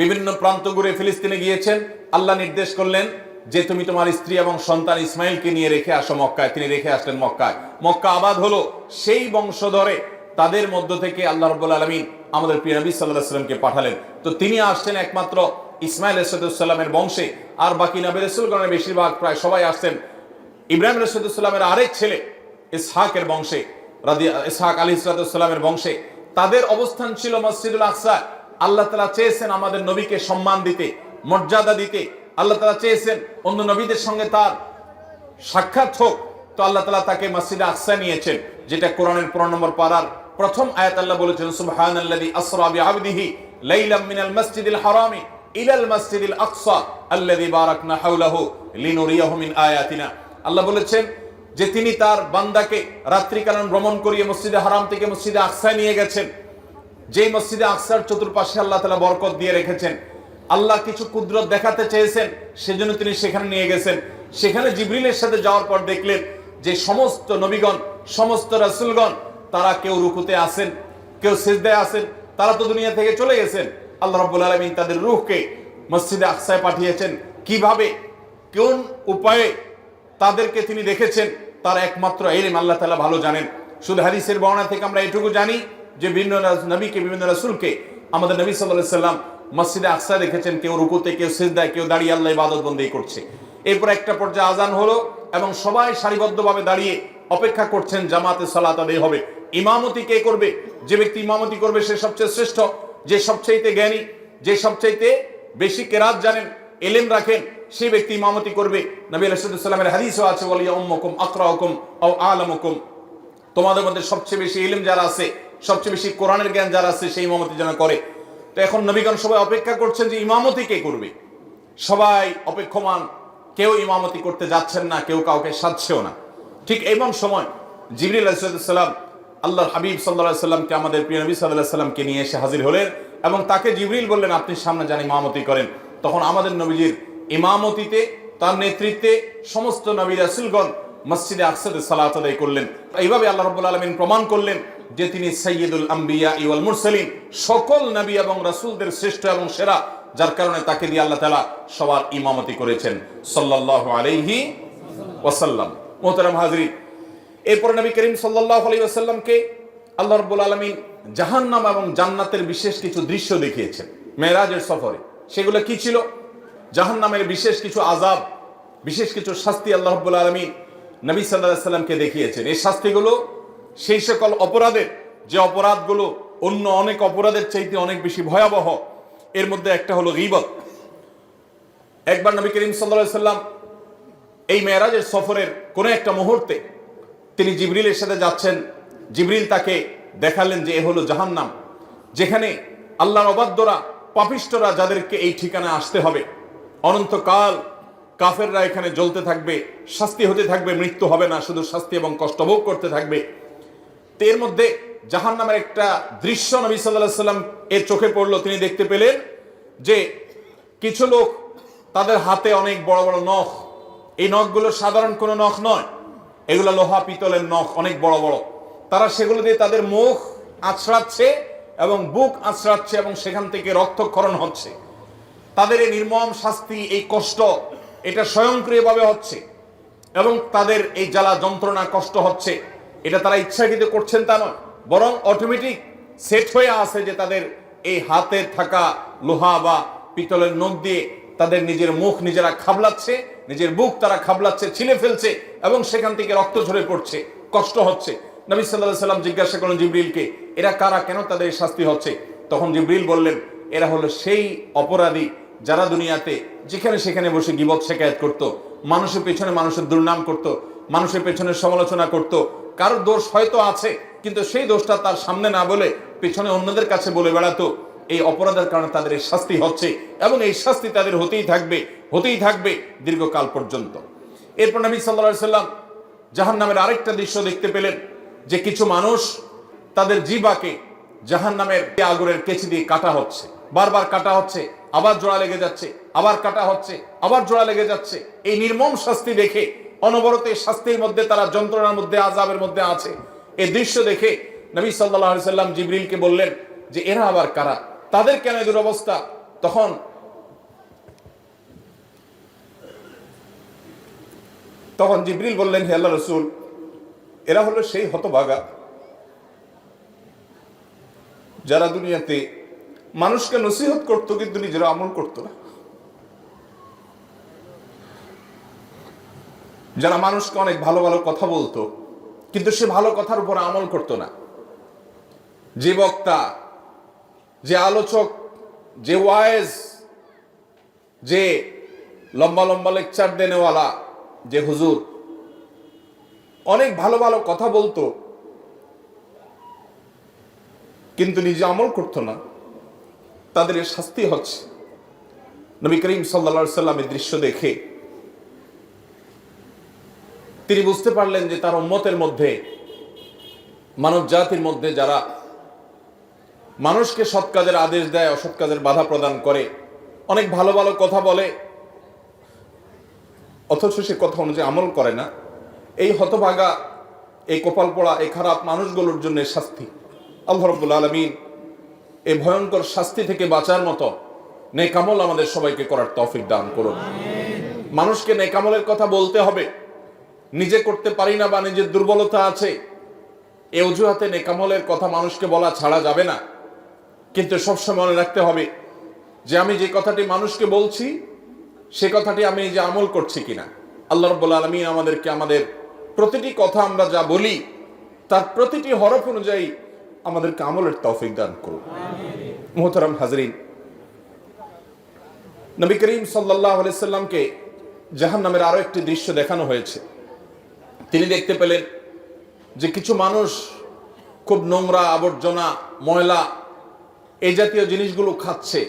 বিভিন্ন প্রান্ত ঘুরে ফিলিস্তিনে গিয়েছেন। আল্লাহ নির্দেশ করলেন যে তুমি তোমার স্ত্রী এবং সন্তান ইসমাইলকে নিয়ে রেখে আসো মক্কায়। তিনি রেখে আসলেন মক্কায়। মক্কা আবাদ হলো। সেই বংশধরে তাদের মধ্য থেকে আল্লাহ রাব্বুল আলামিন আমাদের প্রিয় নবী সাল্লাল্লাহু আলাইহি ওয়াসাল্লামকে পাঠালেন। তো তিনি আসছেন একমাত্র ইসমাইল আলাইহিস সালামের বংশে, আর বাকি নবী রাসূলগণের বেশিরভাগ প্রায় সবাই আসছেন ইব্রাহিম আলাইহিস সালামের আরেক ছেলে ইসহাকের বংশে, ইসহাক আলাইহিস সালামের বংশে। তাদের অবস্থান ছিল মসজিদুল আকসা। আল্লাহ তাআলা চেয়েছেন আমাদের নবীকে সম্মান দিতে, মর্যাদা দিতে। আল্লাহ তাআলা চেয়েছেন অন্য নবীদের সঙ্গে তার সাক্ষাৎ হোক। তো আল্লাহ তাআলা তাকে মসজিদে আকসা নিয়েছেন, যেটা কোরআনের 15 নম্বর পারার প্রথম আয়াত। আল্লাহ বলেছেন সুবহানাল্লাযী আসরা বিআবদিহি লাইলাম মিনাল মাসজিদিল হারামি ইলাল মাসজিদিল আকসা আল্লাযী বারাকনা হাওলাহু লিনুরিয়াহু মিন আয়াতিনা। আল্লাহ বলেছেন যে তিনি তার বান্দাকে রাত্রিকালীন ভ্রমণ করিয়ে মসজিদে হারাম থেকে মসজিদে আকসায় নিয়ে গেছেন, যেই মসজিদে আকসার চতুর্পাশে আল্লাহ তাআলা বরকত দিয়ে রেখেছেন। আল্লাহ কিছু কুদরত দেখাতে চেয়েছেন, সেজন্য তিনি সেখানে নিয়ে গেছেন। সেখানে জিবরিলের সাথে যাওয়ার পর দেখলেন যে সমস্ত নবীগণ, সমস্ত রাসূলগণ তারা কেউ রুকুতে আছেন, কেউ সিজদায় আছেন, তারা তো দুনিয়া থেকে চলে গেছেন। আল্লাহ রাব্বুল আলামিন তাদের রূহকে মসজিদে আকসায় পাঠিয়েছেন। কিভাবে, কোন উপায়ে তাদেরকে তিনি দেখেছেন তার একমাত্র ইলম আল্লাহ তাআলা ভালো জানেন। শুধু হাদিসের বর্ণনা থেকে আমরা এটুকু জানি যে বিভিন্ন নবীকে, বিভিন্ন রাসূলকে আমাদের নবী সাল্লাল্লাহু আলাইহি সাল্লাম মসজিদে আকসা দেখেছেন, কেউ রুকুতে, কেউ সিজদায়, কেউ দাঁড়িয়ে আল্লাহ ইবাদত বন্দেগী করছে। এরপর একটা পর্যায়ে আজান হলো এবং সবাই সারিবদ্ধভাবে দাঁড়িয়ে অপেক্ষা করছেন জামাতে সালাত আদায় হবে। ইমামতি কে করবে? যে ব্যক্তি ইমামতি করবে সে সবচেয়ে শ্রেষ্ঠ, যে সবচাইতে জ্ঞানী, যে সবচাইতে বেশি কেরাত জানেন, ইলম রাখেন, সেই ব্যক্তি ইমামতি করবে। নবী আলাইহিস সালামের হাদিসও আছে, ওয়ালিয়া উম্মুকুম আকরাউকুম আও আলামুকুম, তোমাদের মধ্যে সবচেয়ে বেশি ইলম যারা আছে, সবচেয়ে বেশি কোরআনের জ্ঞান যারা আছে, সেই ইমামতি যেন করে। তো এখন নবীগণ সবাই অপেক্ষা করছেন যে ইমামতি কে করবে। সবাই অপেক্ষমান, কেউ ইমামতি করতে যাচ্ছেন না, কেউ কাউকে সাধছেও না। ঠিক এমন সময় জিবরিল আলাইহিস সালাম আল্লাহর হাবিব সাল্লাল্লাহু আলাইহি সাল্লামকে, আমাদের প্রিয় নবী সাল্লাল্লাহু আলাইহি সাল্লামকে নিয়ে এসে হাজির হলেন এবং তাকে জিবরিল বললেন আপনি সামনে যান ইমামতি করেন। তখন আমাদের নবীজির ইমামতিতে, তার নেতৃত্বে সমস্ত নবী রাসূলগণ মসজিদে আকসাতে সালাত আদায় করলেন। এইভাবে আল্লাহ রাব্বুল আলামিন প্রমাণ করলেন যে তিনি সাইয়্যিদুল আম্বিয়া ওয়াল মুরসালিন, সকল নবী এবং রাসূলদের শ্রেষ্ঠ এবং সেরা, যার কারণে তাকে দিয়ে আল্লাহ তাআলা সবার ইমামতি করেছেন সাল্লাল্লাহু আলাইহি ওয়াসাল্লাম। মুহতারাম হাজরিন, এরপর নবী করিম সাল্লাল্লাহু আলাইহি ওয়াসাল্লামকে আল্লাহ রাব্বুল আলামিন জাহান্নাম এবং জান্নাতের বিশেষ কিছু দৃশ্য দেখিয়েছেন মেরাজের সফরে। সেগুলো কি ছিল? জাহান্নামের বিশেষ কিছু আযাব, বিশেষ কিছু শাস্তি আল্লাহ রাব্বুল আলামিন নবী সাল্লাল্লাহু আলাইহি ওয়াসাল্লামকে দেখিয়েছেন। এই শাস্তিগুলো সেই সকল অপরাধের, যে অপরাধগুলো অন্য অনেক অপরাধের চাইতে অনেক বেশি ভয়াবহ। এর মধ্যে একটা হলো গীবত। একবার নবী করিম সাল্লাল্লাহু আলাইহি ওয়াসাল্লাম এই মেরাজের সফরের কোন একটা মুহূর্তে তিনি জিবরিলের সাথে যাচ্ছেন। জিবরিল তাকে দেখালেন যে এ হলো জাহান্নাম, যেখানে আল্লাহর অবাধ্যরা, পাপিষ্ঠরা, যাদেরকে এই ঠিকানায় আসতে হবে, অনন্তকাল কাফেররা এখানে জ্বলতে থাকবে, শাস্তি হতে থাকবে, মৃত্যু হবে না, শুধু শাস্তি এবং কষ্ট ভোগ করতে থাকবে। তো এর মধ্যে জাহান্নামের একটা দৃশ্য নবী সাল্লাল্লাহু আলাইহি ওয়াসাল্লাম এর চোখে পড়লো। তিনি দেখতে পেলেন যে কিছু লোক, তাদের হাতে অনেক বড় বড় নখ, এই নখগুলো সাধারণ কোনো নখ নয়, এগুলো লোহা পিতলের নখ, অনেক বড় বড়। তারা সেগুলো দিয়ে তাদের মুখ আঁচড়াচ্ছে এবং বুক আঁচড়াচ্ছে এবং সেখান থেকে রক্তক্ষরণ হচ্ছে। তাদের এই নির্মম শাস্তি, এই কষ্ট, এটা স্বয়ংক্রিয়ভাবে হচ্ছে এবং তাদের এই জ্বালা যন্ত্রণা কষ্ট হচ্ছে, এটা তারা ইচ্ছাকৃত করছেন তা নয়, বরং অটোমেটিক সেট হয়ে আছে যে তাদের এই হাতে থাকা লোহা বা পিতলের নখ দিয়ে তাদের নিজের মুখ নিজেরা খাবলাচ্ছে, নিজের বুক তারা খাবলাচ্ছে, ছিলে ফেলছে এবং সেখান থেকে রক্ত ঝরে পড়ছে, কষ্ট হচ্ছে। নবী সাল্লাল্লাহু আলাইহি ওয়াসাল্লাম জিজ্ঞাসা করলেন জিবরিলকে, এরা কারা, কেন তাদের শাস্তি হচ্ছে? তখন জিবরিল বললেন, এরা হলো সেই অপরাধী যারা দুনিয়াতে যেখানে সেখানে বসে গীবত শিকায়াত করত, মানুষের পেছনে মানুষের দুর্নাম করত, মানুষের পেছনে সমালোচনা করত। কারোর দোষ হয়তো আছে, কিন্তু সেই দোষটা তার সামনে না বলে পেছনে অন্যদের কাছে বলে বেড়াতো। এই অপরাধের কারণে তাদের এই শাস্তি হচ্ছে এবং এই শাস্তি তাদের হতেই থাকবে দীর্ঘকাল পর্যন্ত। এরপর নবী সাল্লাল্লাহু আলাইহি ওয়াসাল্লাম জাহান্নামের আরেকটা দৃশ্য দেখতে পেলেন যে কিছু মানুষ তাদের জিহ্বাকে জাহান্নামের আগুনের কেচি দিয়ে কাটা হচ্ছে, বারবার কাটা হচ্ছে, আবার জোড়া লেগে যাচ্ছে, আবার কাটা হচ্ছে, আবার জোড়া লেগে যাচ্ছে। এই নির্মম শাস্তি দেখে, অনবরত এই শাস্তির মধ্যে তারা যন্ত্রণার মধ্যে, আযাবের মধ্যে আছে, এই দৃশ্য দেখে নবী সাল্লাল্লাহু আলাইহি ওয়াসাল্লাম জিবরিলকে বললেন যে এরা আবার কারা, তাদের কেন এই দুরবস্থা? তখন জিবরিল বললেন, হে আল্লাহর রাসূল, এরা হলো সেই হতভাগা যারা দুনিয়াতে মানুষকে নসিহত করতো কিন্তু নিজেরা আমল করতো না, যারা মানুষকে অনেক ভালো ভালো কথা বলতো কিন্তু সে ভালো কথার উপর আমল করতো না। যে বক্তা, যে আলোচক, যে ওয়াইজ, যে লম্বা লম্বা লেকচার দেনেওয়ালা, যে হুজুর অনেক ভালো ভালো কথা বলতো কিন্তু নিজে আমল করতো না, তাদের শাস্তি হচ্ছে। নবী করিম সাল্লাল্লাহু আলাইহি ওয়াসাল্লাম এই দৃশ্য দেখে তিনি বুঝতে পারলেন যে তার উম্মতের মধ্যে, মানব জাতির মধ্যে যারা মানুষকে সৎ কাজের আদেশ দেয়, অসৎ কাজের বাধা প্রদান করে, অনেক ভালো ভালো কথা বলে অথচ সে কথা অনুযায়ী আমল করে না, এই হতভাগা, এই কপাল পোড়া, এই খারাপ মানুষগুলোর জন্য শাস্তি। আল্লাহ রাব্বুল আলামিন এই ভয়ঙ্কর শাস্তি থেকে বাঁচার মতো নেক আমল আমাদের সবাইকে করার তৌফিক দান করুন। মানুষকে নেক আমলের কথা বলতে হবে, নিজে করতে পারি না বা নিজের দুর্বলতা আছে, এই অজুহাতে নেক আমলের কথা মানুষকে বলা ছাড়া যাবে না। কিন্তু সবসময় মনে রাখতে হবে যে আমি যে কথাটি মানুষকে বলছি সে কথাটি আমি যে আমল করছি কিনা। আল্লাহ রাব্বুল আলামিন আমাদেরকে আমাদের প্রতিটি কথা আমরা যা বলি তার প্রতিটি হরফ অনুযায়ী আমাদেরকে আমলের তৌফিক দান করুন। মুহতারাম হাজরিন, নবী করিম সাল্লাল্লাহু আলাইহি সাল্লামকে জাহান্নামের আরো একটি দৃশ্য দেখানো হয়েছে। তিনি দেখতে পেলেন যে কিছু মানুষ খুব নোংরা, আবর্জনা, ময়লা, এই জাতীয় জিনিসগুলো খাচ্ছে।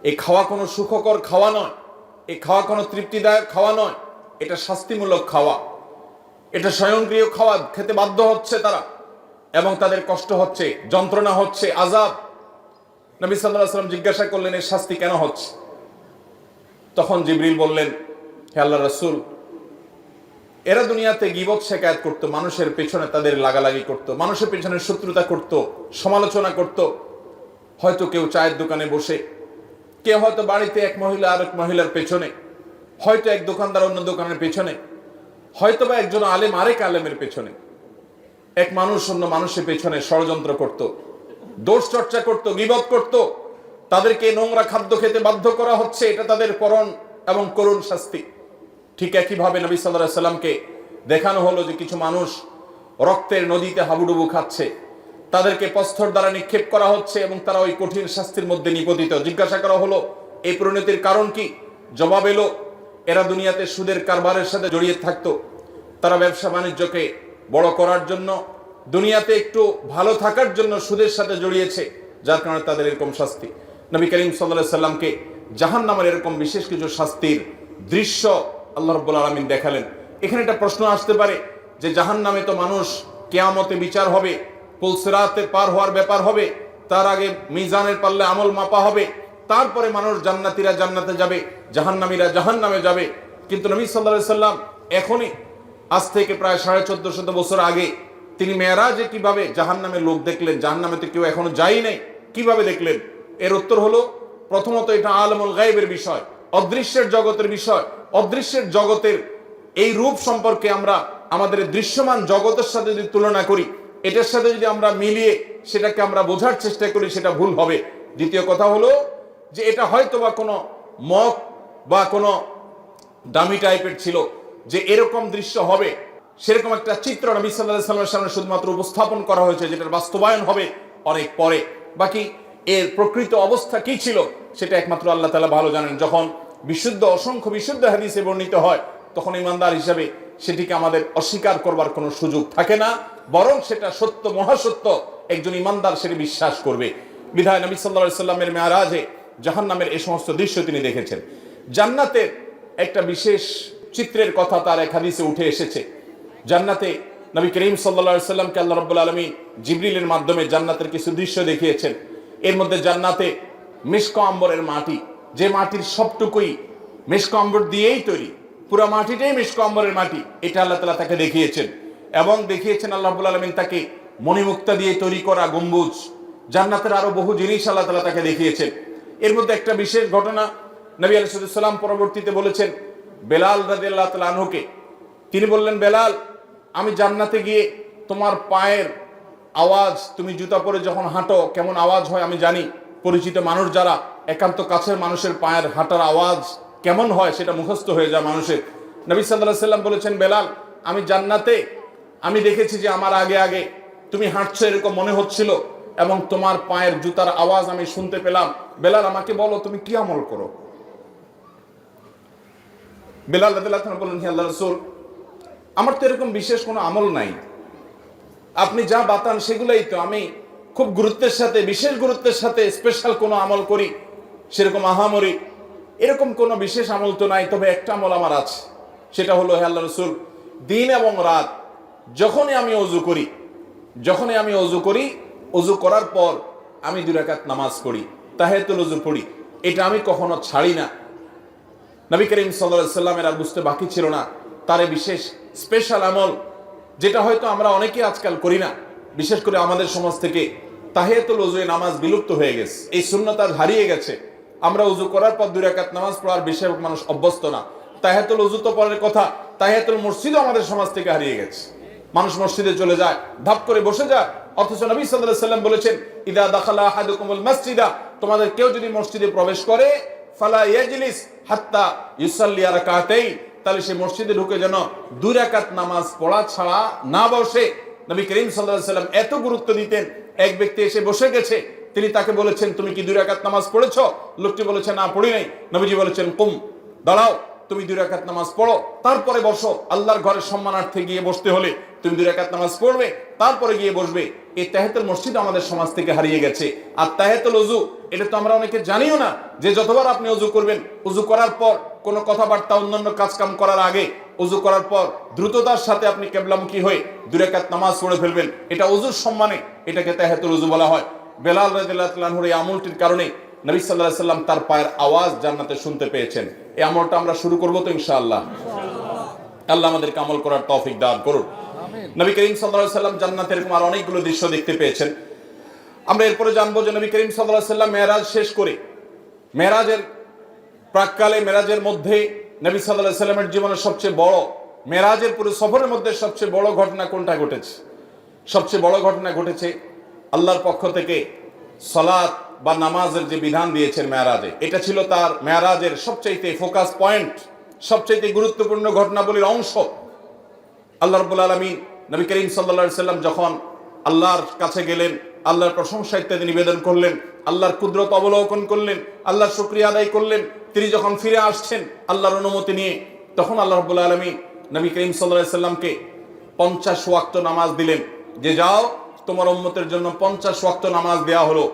এই খাওয়া কোনো সুখকর খাওয়া নয়, এই খাওয়া কোনো তৃপ্তিদায়ক খাওয়া নয়, এটা শাস্তিমূলক খাওয়া, এটা স্বয়ংক্রিয় খাওয়া, খেতে বাধ্য হচ্ছে তারা এবং তাদের কষ্ট হচ্ছে, যন্ত্রণা হচ্ছে, আযাব। নবী সাল্লাল্লাহু আলাইহি ওয়াসাল্লাম জিজ্ঞাসা করলেন এর শাস্তি কেন হচ্ছে? তখন জিবরিল বললেন, হে আল্লাহর রাসূল, এরা দুনিয়াতে গীবত শিকায়াত করত, মানুষের পেছনে তাদের লাগালাগি করত, মানুষের পেছনে শত্রুতা করত, সমালোচনা করত। হয়তো কেউ চায়ের দোকানে বসে, কেউ হয়তো বাড়িতে এক মহিলা আর এক মহিলার পেছনে, হয়তো এক দোকানদার অন্য দোকানের পেছনে, হয়তো বা একজন আলেম আরেক আলেমের পেছনে, এক মানুষ অন্য মানুষের পেছনে ষড়যন্ত্র করত, দোষ চর্চা করত, গীবত করত। তাদেরকে নোংরা খাদ্য খেতে বাধ্য করা হচ্ছে, এটা তাদের পরম এবং করুণ শাস্তি। ঠিক একইভাবে নবী সাল্লাল্লাহু আলাইহি ওয়াসাল্লামকে দেখানো হলো যে কিছু মানুষ রক্তের নদীতে হাবুডুবু খাচ্ছে, তাদেরকে প্রস্তর দ্বারা নিক্ষেপ করা হচ্ছে এবং তারা ওই কঠিন শাস্তির মধ্যে নিপতিত। জিজ্ঞাসা করা হলো এই পরিণতির কারণ কি? জবাব এলো, এরা দুনিয়াতে সুদের কারবারের সাথে জড়িয়ে থাকতো, তারা ব্যবসা বাণিজ্যকে বড় করার জন্য, দুনিয়াতে একটু ভালো থাকার জন্য সুদের সাথে জড়িয়েছে, যার কারণে তাদের এরকম শাস্তি। নবী করিম সাল্লাল্লাহু আলাইহি ওয়াসাল্লামকে জাহান্নামের এরকম বিশেষ কিছু শাস্তির দৃশ্য আল্লাহ রাব্বুল আলামিন দেখালেন। এখানে একটা প্রশ্ন আসতে পারে যে জাহান্নামে তো মানুষ কিয়ামতে বিচার হবে, পুলসিরাতে পার হওয়ার ব্যাপার হবে, তার আগে মিজানের পাল্লে আমল মাপা হবে, তারপরে মানুষ জান্নাতীরা জান্নাতে যাবে, জাহান্নামীরা জাহান্নামে যাবে। কিন্তু নবী সাল্লাল্লাহু আলাইহি সাল্লাম এখনই আজ থেকে প্রায় 1450 বছর আগে তিনি মেরাজে কিভাবে জাহান্নামের লোক দেখলেন, জাহান্নামে তো কেউ এখনো যায়ই নাই, কিভাবে দেখলেন? এর উত্তর হলো, প্রথমত এটা আলমুল গায়বের বিষয়, অদৃশ্যের জগতের বিষয়। অদৃশ্যের জগতের এই রূপ সম্পর্কে আমরা আমাদের দৃশ্যমান জগতের সাথে যদি তুলনা করি, এটার সাথে যদি আমরা মিলিয়ে সেটাকে আমরা বোঝার চেষ্টা করি, সেটা ভুল হবে। দ্বিতীয় কথা হলো যে এটা হয়তো বা কোনো মক বা কোনো ডামি টাইপের ছিল, যে এরকম দৃশ্য হবে সেরকম একটা চিত্র নবী সাল্লাল্লাহু আলাইহি ওয়াসাল্লামের সামনে শুধুমাত্র উপস্থাপন করা হয়েছে, যেটার বাস্তবায়ন হবে অনেক পরে। বাকি এর প্রকৃত অবস্থা কি ছিল সেটা একমাত্র আল্লাহ তাআলা ভালো জানেন। যখন বিশুদ্ধ অসংখ্য বিশুদ্ধ হাদিসে বর্ণিত হয়, তখন ইমানদার হিসাবে সেটিকে আমাদের অস্বীকার করবার কোনো সুযোগ থাকে না, বরং সেটা সত্য, মহাসত্য। একজন ইমানদার সেটি বিশ্বাস করবে। বিধায় নবী সাল্লাল্লাহু আলাইহি ওয়াসাল্লামের মেরাজে জাহান্নামের এই সমস্ত দৃশ্য তিনি দেখেছেন। জান্নাতের একটা বিশেষ চিত্রের কথা তার এক হাদিসে উঠে এসেছে। জান্নাতে নবী করিম সাল্লাল্লাহু আলাইহি ওয়াসাল্লামকে আল্লাহ রাব্বুল আলামিন জিবরিলের মাধ্যমে জান্নাতের কিছু দৃশ্য দেখিয়েছেন। এর মধ্যে জান্নাতে মিশক আম্বরের মাটি, যে মাটির সবটুকুই মিশক আম্বর দিয়েই তৈরি, পুরো মাটিটাই মিশক আম্বরের মাটি, এটা আল্লাহ তাআলা তাকে দেখিয়েছেন। এবং দেখিয়েছেন আল্লাহ রাব্বুল আলামিন তাকে মণিমুক্তা দিয়ে তৈরি করা গম্বুজ। জান্নাতের আরো বহু জিনিস আল্লাহ তাআলা তাকে দেখিয়েছেন। এর মধ্যে একটা বিশেষ ঘটনা নবী আলাইহিস সালাম পরবর্তীতে বলেছেন বেলাল রাদিয়াল্লাহু তাআলা আনহুকে। তিনি বললেন, বেলাল, আমি জান্নাতে গিয়ে তোমার পায়ের আওয়াজ, তুমি জুতা পরে যখন হাঁটো কেমন আওয়াজ হয় আমি জানি। পরিচিত মানুষ যারা, একান্ত কাছের মানুষের পায়ের হাঁটার আওয়াজ কেমন হয় সেটা মুখস্থ হয়ে যায় মানুষের। নবী সাল্লাল্লাহু আলাইহি সাল্লাম বলেছেন, বেলাল, আমি জান্নাতে আমি দেখেছি যে আমার আগে আগে তুমি হাঁটছো এরকম মনে হচ্ছিল, এবং তোমার পায়ের জুতার আওয়াজ আমি শুনতে পেলাম। বেলাল, আমাকে বলো তুমি কি আমল করো? বেলাল রাদিয়াল্লাহু আনহু বললেন, হে আল্লাহর রাসূল, আমার তো এরকম বিশেষ কোনো আমল নাই, আপনি যা বাতান সেগুলাই তো। আমি খুব গুরুত্বের সাথে, বিশেষ গুরুত্বের সাথে স্পেশাল কোনো আমল করি সেরকম আহামরি এরকম কোনো বিশেষ আমল তো নাই। তবে একটা আমল আমার আছে, সেটা হলো, হে আল্লাহর রাসূল, দিন এবং রাত যখনই আমি অজু করি, অজু করার পর আমি 2 রাকাত নামাজ পড়ি, তাহিয়াতুল ওযু পড়ি। এটা আমি কখনো ছাড়ি না। নবী করিম সাল্লাল্লাহু আলাইহি ওয়াসাল্লামের আর বুঝতে বাকি ছিল না তার বিশেষ স্পেশাল আমল, যেটা হয়তো আমরা অনেকে আজকাল করি না। বিশেষ করে আমাদের সমাজ থেকে তাহিয়াতুল ওযুয়ে নামাজ বিলুপ্ত হয়ে গেছে, এই সুন্নাত আজ হারিয়ে গেছে। আমরা ওযু করার পর 2 রাকাত নামাজ পড়ার বেশিরভাগ মানুষ অভ্যস্ত না। তাহিয়াতুল ওযু তো পরের কথা, তাহিয়াতুল মসজিদও আমাদের সমাজ থেকে হারিয়ে গেছে। মানুষ মসজিদে চলে যায়, ধাপ করে বসে যায়, অথচ নবী সাল্লাল্লাহু আলাইহি ওয়াসাল্লাম বলেছেন, ইদা দাখালা আহাদুকুমুল মসজিদা, তোমাদের কেউ যদি মসজিদে প্রবেশ করে, ফালা ইয়াজলিস হাত্তা ইউসাল্লি রাকাতাইন, তাহলে সে মসজিদে ঢুকে যেন 2 রাকাত নামাজ পড়া ছাড়া না বসে। নবী করিম সাল্লাল্লাহু আলাইহি ওয়াসাল্লাম এত গুরুত্ব দিতেন। এক ব্যক্তি এসে বসে গেছে, তিনি তাকে বলেছেন, তুমি কি 2 রাকাত নামাজ পড়েছো? লোকটি বলেছে, না পড়ি নাই। নবীজি বলেছেন, কুম, দাঁড়াও, তুমি 2 রাকাত নামাজ পড়ো, তারপরে বসো। আল্লাহর ঘরের সম্মানার্থে গিয়ে বসতে হলে তুমি 2 রাকাত নামাজ পড়বে, তারপরে গিয়ে বসবে। এই তাহিয়াতুল মসজিদ আমাদের সমাজ থেকে হারিয়ে গেছে। আর তাহিয়াতুল ওযু, এটা তো আমরা অনেকে জানিও না, যে যতবার আপনি ওযু করবেন, ওযু করার পর কোনো কথাবার্তা অন্যান্য কাজকাম করার আগে, ওযু করার পর দ্রুততার সাথে আপনি কিবলামুখী হয়ে 2 রাকাত নামাজ পড়ে ফেলবেন। এটা ওযুর সম্মানে, এটাকে তাহিয়াতুল ওযু বলা হয়। বেলাল রাদিয়াল্লাহু তাআলা আনহুর এই আমলটির কারণে নবী সাল্লাল্লাহু আলাইহি ওয়াসাল্লাম তার পায়ের আওয়াজ জান্নাতে শুনতে পেয়েছেন। এই আমলটা আমরা শুরু করব তো ইনশাআল্লাহ। আল্লাহ আমাদেরকে আমল করার তৌফিক দান করুন। নবী করিম সাল্লাল্লাহু আলাইহি ওয়াসাল্লাম জান্নাতের এরকম আর অনেকগুলো দৃশ্য দেখতে পেয়েছেন। আমরা এরপরে জানবো যে নবী করিম সাল্লাল্লাহু আলাইহি ওয়াসাল্লাম মেরাজ শেষ করে, মেরাজের প্রাককালে, মেরাজের মধ্যে নবী সাল্লাল্লাহু আলাইহি ওয়াসাল্লামের জীবনের সবচেয়ে বড়, মেরাজের পুরো সফরের মধ্যে সবচেয়ে বড় ঘটনা কোনটা ঘটেছে? সবচেয়ে বড় ঘটনা ঘটেছে আল্লাহর পক্ষ থেকে সালাত বা নামাজের যে বিধান দিয়েছেন মেরাজে। এটা ছিল তার মেরাজের সবচাইতে ফোকাস পয়েন্ট, সবচাইতে গুরুত্বপূর্ণ ঘটনাবলীর অংশ। আল্লাহ রাব্বুল আলামিন নবী করিম সাল্লাল্লাহু আলাইহি ওয়াসাল্লাম যখন আল্লাহর কাছে গেলেন, আল্লাহর প্রশংসা ইত্যাদি নিবেদন করলেন, আল্লাহর কুদরত অবলোকন করলেন, আল্লাহর শুকরিয়া আদায় করলেন। তিনি যখন ফিরে আসছেন আল্লাহর অনুমতি নিয়ে, তখন আল্লাহ রাব্বুল আলামিন নবী করিম সাল্লাল্লাহু আলাইহি ওয়াসাল্লামকে 50 ওয়াক্ত নামাজ দিলেন, যে যাও তোমার উম্মতের জন্য 50 ওয়াক্ত নামাজ দেয়া হলো।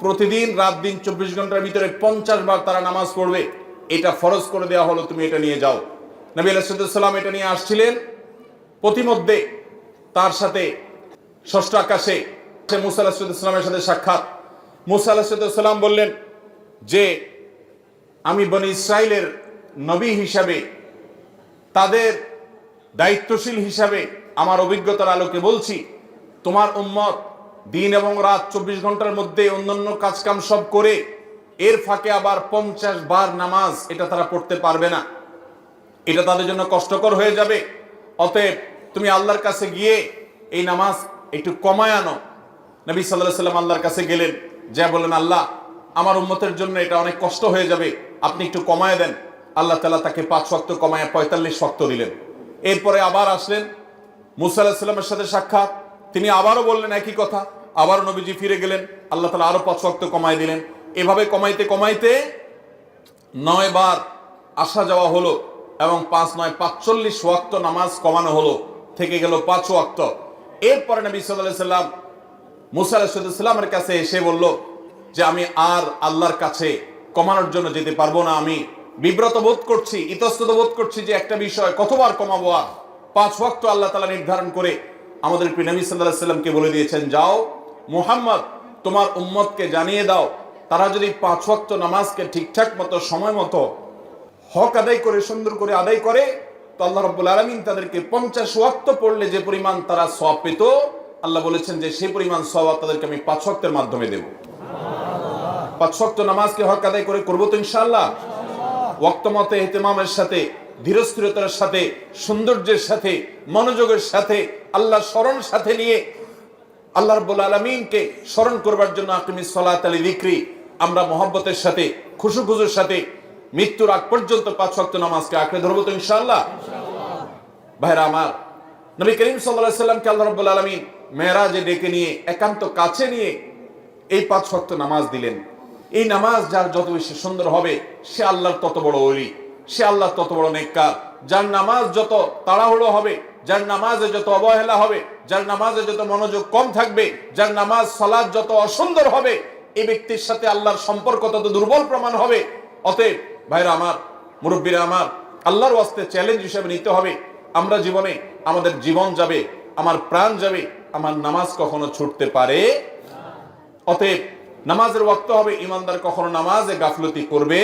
প্রতিদিন রাত দিন 24 ঘন্টার ভিতরে 50 বার তারা নামাজ পড়বে, এটা ফরজ করে দেওয়া হলো, তুমি এটা নিয়ে যাও। নবী আলাইহিস সালাম এটা নিয়ে আসছিলেন। প্রতিমধ্যে তার সাথে ষষ্ঠ আকাশে মুসা আলাইহিস সালামের সাথে সাক্ষাৎ। মুসা আলাইহিস সালাম বললেন যে আমি বনি ইসরাইলের নবী হিসাবে, তাদের দায়িত্বশীল হিসাবে আমার অভিজ্ঞতার আলোকে বলছি, তোমার উম্মত দিন এবং রাত 24 ঘন্টার মধ্যে অন্যান্য কাজকাম সব করে এর ফাঁকে আবার 50 বার নামাজ এটা তারা পড়তে পারবে না, এটা তাদের জন্য কষ্টকর হয়ে যাবে। অতএব তুমি আল্লাহর কাছে গিয়ে এই নামাজ একটু কমায় আনো। নবী সাল্লাল্লাহু আলাইহি ওয়াসাল্লাম আল্লাহর কাছে গেলেন, যা বললেন, আল্লাহ আমার উম্মতের জন্য এটা অনেক কষ্ট হয়ে যাবে, আপনি একটু কমায় দেন। আল্লাহ তাআলা তাকে 5 ওয়াক্ত কমায় 45 ওয়াক্ত দিলেন। এরপরে আবার আসলেন, মুসা আলাইহিস সালামের সাথে সাক্ষাৎ, তিনি আবারও বললেন একই কথা, আবারও নবীজি ফিরে গেলেন, আল্লাহ তাআলা আরো 5 ওয়াক্ত কমায় দিলেন। এভাবে কমাইতে কমাইতে 9 বার আসা যাওয়া হলো এবং 5 9 45 ওয়াক্ত নামাজ কমানো হলো, থেকে গেল 5 ওয়াক্ত। এরপরে নবী সাল্লাল্লাহু আলাইহি সাল্লাম মুসা আলাইহিস সালামের কাছে এসে বলল যে আমি আর আল্লাহর কাছে কমানোর জন্য যেতে পারবো না, আমি বিব্রত বোধ করছি, ইতস্তত বোধ করছি যে একটা বিষয় কতবার কমাবো। আর 5 ওয়াক্ত আল্লাহ তাআলা নির্ধারণ করে আমাদের প্রিয় নবী সাল্লাল্লাহু আলাইহি সাল্লামকে বলে দিয়েছেন, যাও মুহাম্মদ তোমার উম্মতকে জানিয়ে দাও, তারা যদি 5 ওয়াক্ত নামাজকে ঠিকঠাক মতো সময় মতো হক আদায় করে সুন্দর করে আদায় করে, তো আল্লাহ রাব্বুল আলামিন তাদেরকে 50 ওয়াক্ত পড়লে যে পরিমাণ তারা সওয়াব পেত, আল্লাহ বলেছেন যে সেই পরিমাণ সওয়াব তাদেরকে আমি 5 ওয়াক্তের মাধ্যমে দেব। 5 ওয়াক্ত নামাজকে হক আদায় করে করবো তো ইনশাআল্লাহ। ওয়াক্ত মতে ইহতিমামের সাথে, ধীরস্থিরতার সাথে, সৌন্দর্যের সাথে, মনোযোগের সাথে, আল্লাহ স্মরণ সাথে নিয়ে আল্লাহ রাব্বুল আলামিনকে স্মরণ করবার জন্য আকিমিস সালাতা লিযিকরি, আমরা মহব্বতের সাথে, খুশুখুজুর সাথে মৃত্যুর আগ পর্যন্ত 5 ওয়াক্ত নামাজকে আঁকড়ে ধরবো তো ইনশাআল্লাহ। ভাইরা আমার, নবী করিম সাল্লাল্লাহু আলাইহি সাল্লামকে আল্লাহ রাব্বুল আলামিন মেরাজে ডেকে নিয়ে একান্ত কাছে নিয়ে এই 5 ওয়াক্ত নামাজ দিলেন। এই নামাজ যার যত বেশি সুন্দর হবে, সে আল্লাহর তত বড় ওলি, সে আল্লাহর তত বড় নেককার। যার নামাজ যত তাড়াহুড়ো হবে, যার নামাজে যত অবহেলা হবে, যার নামাজে যত মনোযোগ কম থাকবে, যার নামাজ সালাত যত অসুন্দর হবে, এই ব্যক্তির সাথে আল্লাহর সম্পর্ক তত দুর্বল প্রমাণ হবে। অতএব ভাইরা আমার, মুরব্বীরা আমার, আল্লাহর ওয়াস্তে চ্যালেঞ্জ হিসেবে নিতে হবে, আমরা জীবনে আমাদের জীবন যাবে, আমার প্রাণ যাবে, আমার নামাজ কখনো ছুটতে পারে। অতএব নামাজের ওয়াক্ত হবে, ইমানদার কখনো নামাজে গাফলতি করবে।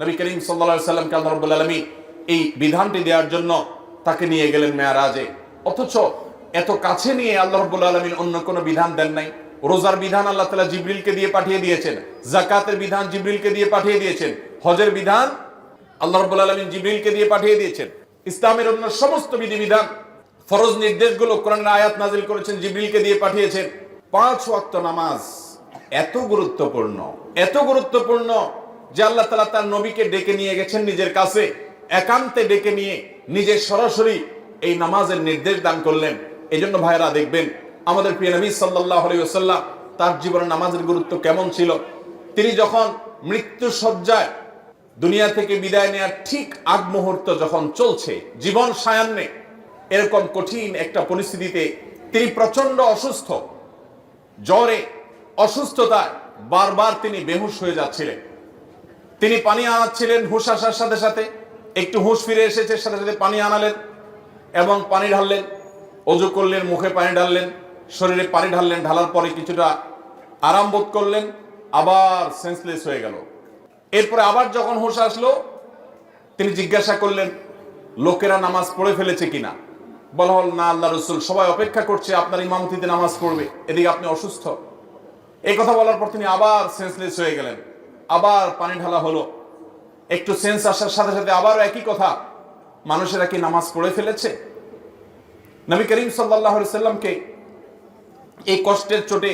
নবী করিম সাল্লাল্লাহু আলাইহি সাল্লামকে আল্লাহ রাব্বুল আলামিন এই বিধানটি দেওয়ার জন্য তাকে নিয়ে গেলেন মেরাজে। অথচ এত কাছে নিয়ে আল্লাহ রাব্বুল আলামিন অন্য কোনো বিধান দেন নাই। রোজার বিধান আল্লাহ তাআলা জিবরিলকে দিয়ে পাঠিয়ে দিয়েছেন, যাকাতের বিধান জিবরিলকে দিয়ে পাঠিয়ে দিয়েছেন, হজের বিধান আল্লাহ রাব্বুল আলামিন জিবরিলকে দিয়ে পাঠিয়ে দিয়েছেন, ইসলামের অন্য সমস্ত বিধিবিধান, ফরজ নির্দেশগুলো কোরআনের আয়াত নাজিল করেছেন, জিবরিলকে দিয়ে পাঠিয়েছেন। 5 ওয়াক্ত নামাজ এত গুরুত্বপূর্ণ, এত গুরুত্বপূর্ণ যে আল্লাহ তাআলা তার নবীকে ডেকে নিয়ে গেছেন নিজের কাছে, একান্তে ডেকে নিয়ে নিজে সরাসরি এই নামাজের নির্দেশ দান করলেন। এজন্য ভাইরা দেখবেন আমাদের প্রিয় নবী সাল্লাল্লাহু আলাইহি ওয়াসাল্লাম তার জীবনে নামাজের গুরুত্ব কেমন ছিল। তিনি যখন মৃত্যু সজ্জায় দুনিয়া থেকে বিদায় নেওয়ার ঠিক আগ মুহূর্ত যখন চলছে, জীবন সায়ান্নে, এরকম কঠিন একটা পরিস্থিতিতে তিনি প্রচন্ড অসুস্থ, জ্বরে, অসুস্থতায় বারবার তিনি বেহুশ হয়ে যাচ্ছিলেন। তিনি পানি আনাচ্ছিলেন, হুঁশ আসার সাথে সাথে একটু হুঁশ ফিরে এসেছে, সাথে সাথে পানি আনালেন এবং পানি ঢাললেন, ওযু করলেন, মুখে পানি ঢাললেন, শরীরে পানি ঢাললেন, ঢালার পরে কিছুটা আরাম বোধ করলেন, আবার সেন্সলেস হয়ে গেল। এরপরে আবার যখন হুঁশ আসলো, তিনি জিজ্ঞাসা করলেন লোকেরা নামাজ পড়ে ফেলেছে কিনা। বলা হল না আল্লাহ রাসূল, সবাই অপেক্ষা করছে আপনার ইমামতিতে নামাজ পড়বে, এদিকে আপনি অসুস্থ। এই কথা বলার পর তিনি আবার সেন্সলেস হয়ে গেলেন, আবার পানি ঢালা হলো, একটু সেন্স আসার সাথে সাথে আবারও একই কথা, মানুষেরা কি নামাজ পড়ে ফেলেছে। নবী করিম সাল্লাল্লাহু আলাইহি সাল্লামকে এই কষ্টের চোটে